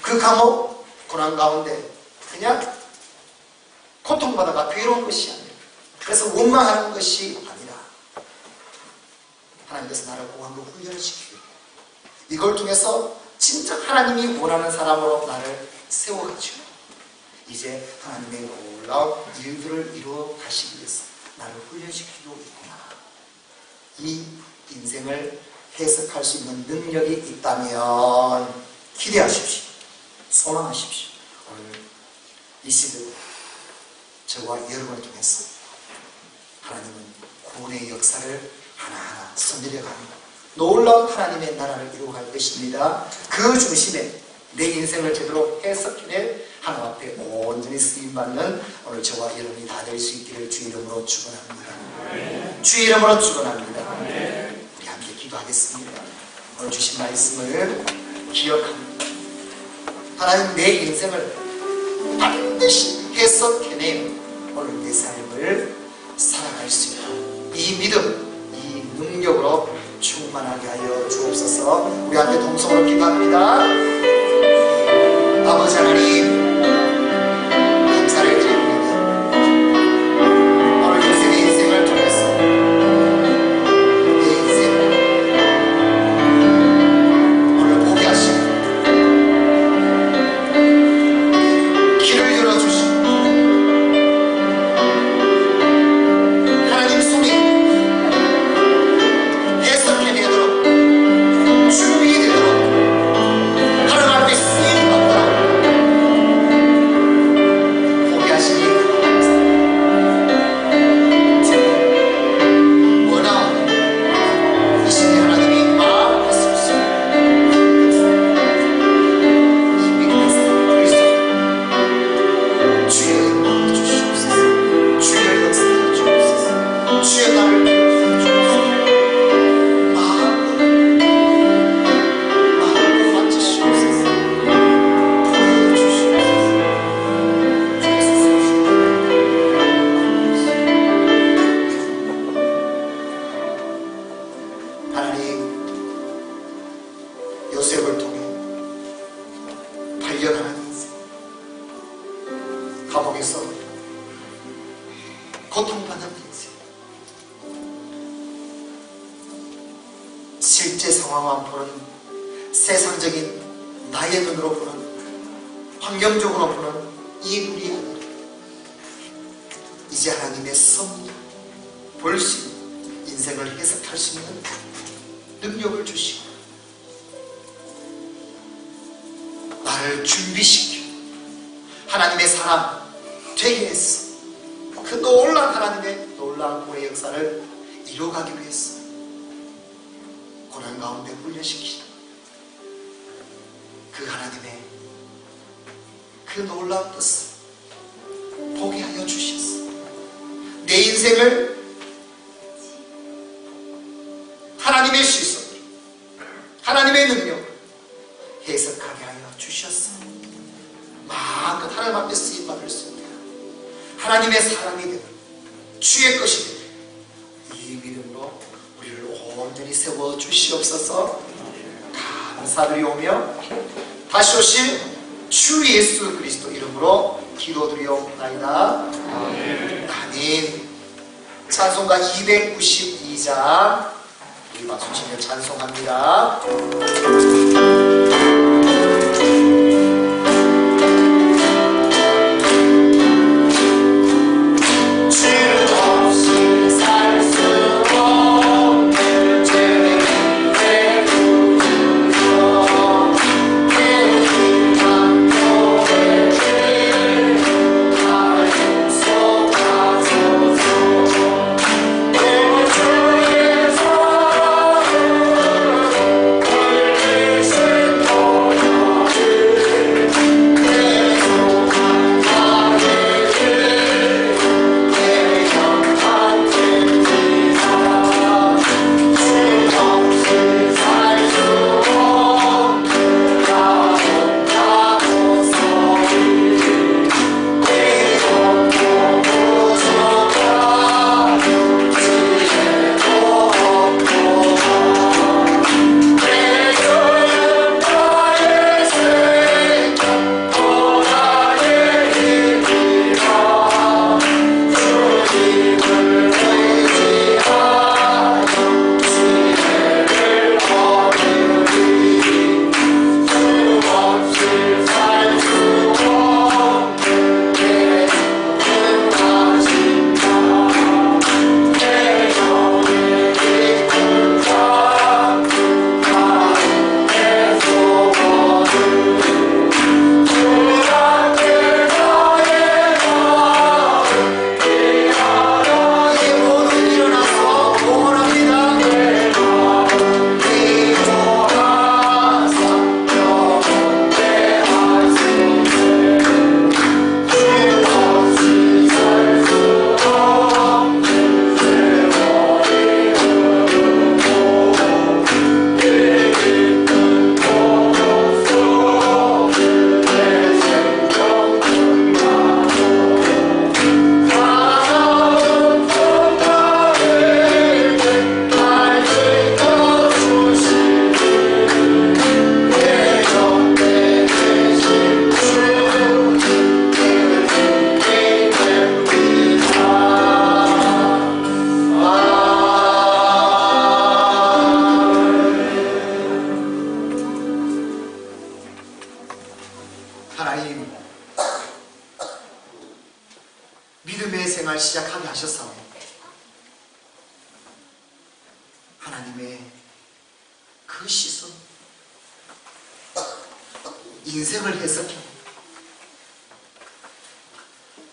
그 감옥 고난 가운데 그냥 고통받아가 괴로운 것이 아니라, 그래서 원망하는 것이 아니라 하나님께서 나를 고함으로 훈련을 시키고 이걸 통해서 진짜 하나님이 원하는 사람으로 나를 세워가지고 이제 하나님의 놀라운 일들을 이루어 가시기 위해서 나를 훈련시키고 있구나. 이 인생을 해석할 수 있는 능력이 있다면 기대하십시오. 소망하십시오. 오늘 이 시대 저와 여러분을 통해서 하나님은 구원의 역사를 하나하나 선들여가는 놀라운 하나님의 나라를 이루어갈 것입니다. 그 중심에 내 인생을 제대로 해석해낼 하나님 앞에 온전히 쓰임받는 오늘 저와 여러분이 다 될 수 있기를 주 이름으로 축원합니다. 주 이름으로 축원합니다. 우리 함께 기도하겠습니다. 오늘 주신 말씀을 기억합니다. 하나님 내 인생을 반드시 해석해내 오늘 내 삶을 살아갈 수 있는 이 믿음, 이 능력으로 충만하게 하여 주옵소서. 우리 함께 동성으로 기도합니다. 아버지 하나님, 감사를 드립니다. 오늘 요셉의 인생을 통해서 내 인생을 오늘 보게 하시고 길을 열어주시고 하나님 손이 해석해내도록 준비되도록 하나님 앞에 쓰임받도록 보게 하시니 원하옵나이다. 이 시대 하나님이 마음하소서. 이 믿음의 삶을 그리스도 주의 은혜를 주시옵소서. 주의 역사를 주옵소서. 주의 나를 주옵소서. 마음으로 만지시옵소서. 보여주시옵소서. 하나님, 요셉을 통해 달려가는 인생, 감옥에서 고통받는 인생, 실제 상황만 보는 세상적인 나의 눈으로 보는 환경적으로 보는 이 눈이 아니라 이제 하나님의 섭리 볼 수 있는 인생을 해석할 수 있는 능력을 주시고 나를 준비시켜 하나님의 사람 되게 했어. 그 놀라운 하나님의 놀라운 구원의 역사를 이루어가기 위해서 고난 가운데 훈련시키는 그 하나님의 그 놀라운 뜻을 보게 하여 주셨어. 내 인생을 하나님의 시선, 하나님의 능력 해석하게 하여 주셨어. 마음껏 하나님 앞에 쓰임받을 수 있게 하나님의 사람이 되고 주의 것이 되고 이 믿음으로 우리를 온전히 세워 주시옵소서. 감사드리오며 다시 오실 주 예수 그리스도 이름으로 기도드리옵나이다. 아멘. 찬송가 292장 우리 박수 치며 찬송합니다. Thank you. 생활 시작하게 하셨사오니 하나님의 그 시선, 인생을 해석해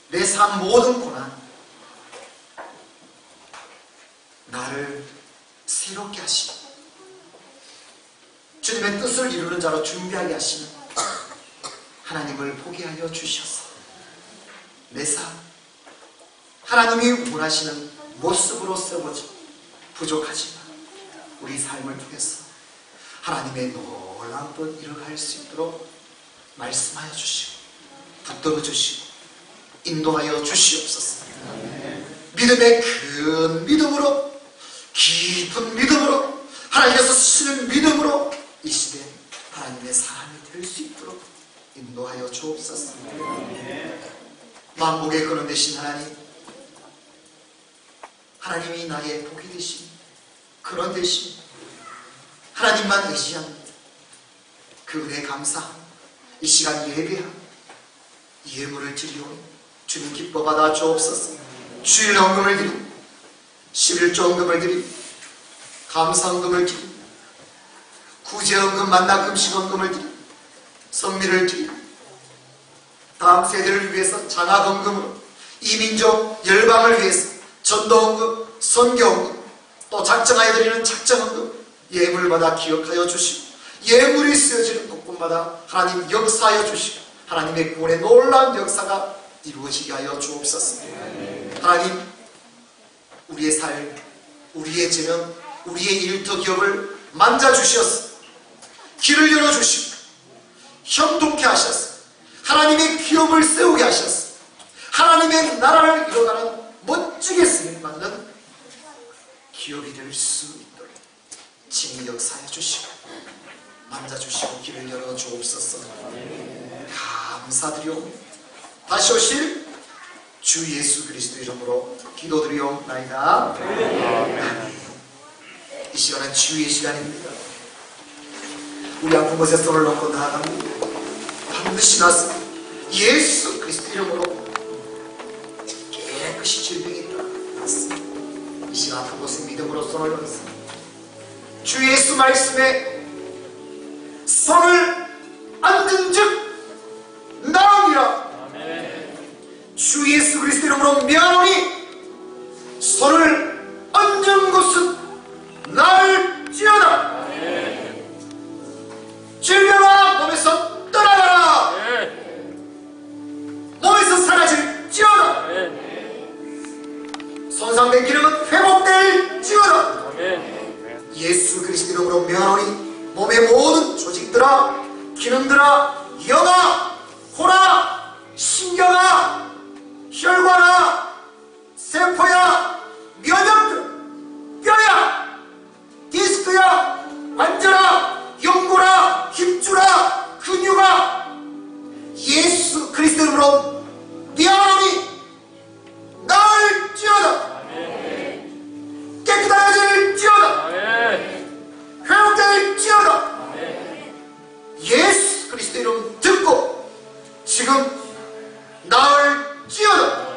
내 삶 모든 고난, 나를 새롭게 하시고 주님의 뜻을 이루는 자로 준비하게 하시는 하나님을 보게 하여 주셔서 내 삶, 하나님이 원하시는 모습으로 세워져 부족하지만 우리 삶을 통해서 하나님의 놀라운 뜻 이루어갈 수 있도록 말씀하여 주시고 붙들어 주시고 인도하여 주시옵소서. 믿음의 큰 믿음으로, 깊은 믿음으로, 하나님께서 쓰시는 믿음으로 이 시대 하나님의 사람이 될 수 있도록 인도하여 주옵소서. 만복의 근원 되신 하나님, 하나님이 나의 복이 되신 근원 되신 하나님만 의지한 그 은혜 감사, 이 시간 예배한 예물을 드리오니 주님 기뻐 받아 주옵소서. 주일 헌금을 드리고 11조 헌금을 드리고 감사 헌금을 드리고 구제 헌금, 만나 금식 헌금을 드리고 성미를 드리고 다음 세대를 위해서 장학 헌금으로 이민족 열방을 위해서 전도 헌금, 선교 헌금, 또 작정하여 드리는 작정 헌금 예물을 받아 기억하여 주시고 예물이 쓰여지는 곳곳마다 하나님 역사하여 주시고 하나님의 구원의 놀라운 역사가 이루어지게 하여 주옵소서. 하나님, 우리의 삶, 우리의 재명, 우리의 일터 기업을 만져주셔서 길을 열어주시고 형통케 하셔서 하나님의 기업을 세우게 하셔서 하나님의 나라를 이뤄가는 멋지게 쓰임받는 기업이 될 수 있도록 친히 역사해 주시고 만져주시고 길을 열어 주옵소서. 감사드리옵니다. 다시 오실 주 예수 그리스도 이름으로 기도드리옵나이다. 이 시간은 주의 시간입니다. 우리 아픈 곳에 손을 놓고 나아갑니다. 반드시 나서 예수 그리스도 이름으로 깨끗이 질병이 났습니다. 이 시간 아픈 곳에 믿음으로 손을 놓습니다. 주 예수 말씀에 손을 얹은 즉 나으리라. 주 예수 그리스도 이름으로 명하노니 손을 얹은 곳은 나을지어다. 질병아 몸에서 떠나가라. 몸에서 사라질지어다. 손상된 기능은 회복될지어다. 예수 그리스도 이름으로 명하노니 몸의 모든 조직들아, 기능들아, 영아, 코나, 신경아, 혈관아, 세포야, 면역들, 뼈야, 디스크야, 관절아, 연골아, 힘줄아, 근육아, 예수 그리스도 이름으로 명하노니 나을지어다. 깨끗해질지어다. 회복될지어다. 예수 그리스도 이름 듣고 지금 나을지어다.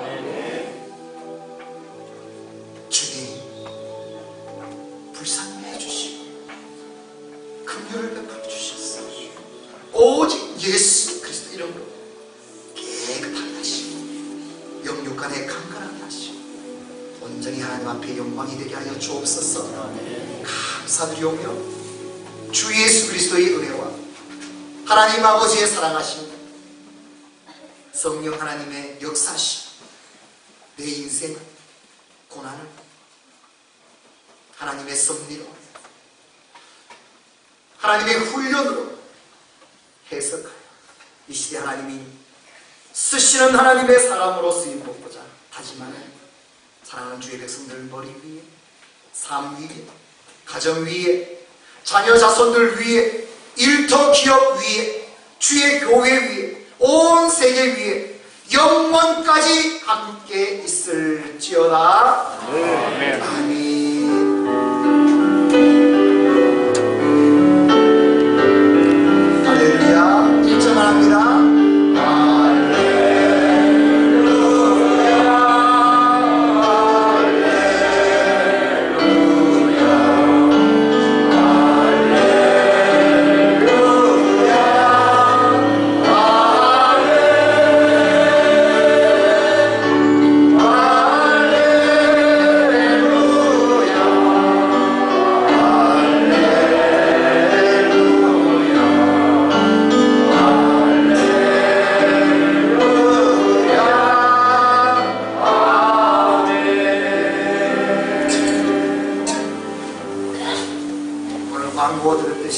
주님 불쌍히 주시고 긍휼을 베풀어 주셨어. 오직 예수 그리스도 이름으로 깨끗하게 하시고 영육간에 강건하게 하시고 온전히 하나님 앞에 영광이 되게 하여 주옵소서. 감사드리오며 주 예수 그리스도의 은혜와 하나님 아버지의 사랑하심, 성령 하나님의 역사심, 내 인생을, 고난을 하나님의 섭리로, 하나님의 훈련으로 해석하여 이 시대 하나님이 쓰시는 하나님의 사람으로 쓰임 받고자 다짐하는 사랑하는 주의 백성들 머리 위에, 삶 위에, 가정 위에, 자녀 자손들 위에, 일터 기업 위에, 주의 교회 위에, 온 세계 위에 영원까지 함께 있을지어다. 아멘. 할렐루야. 일정합니다. 할렐루야.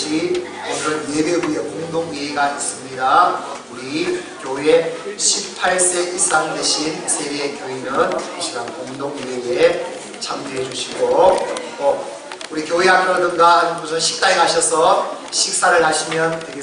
그것이 오늘은 예배 후에 공동 예배가 있습니다. 우리 교회 18세 이상 되신 세계 교인은 이 시간 공동 예배에 참여해 주시고 또 우리 교회 앞이라든가 무슨 식당에 가셔서 식사를 하시면 되겠습니다.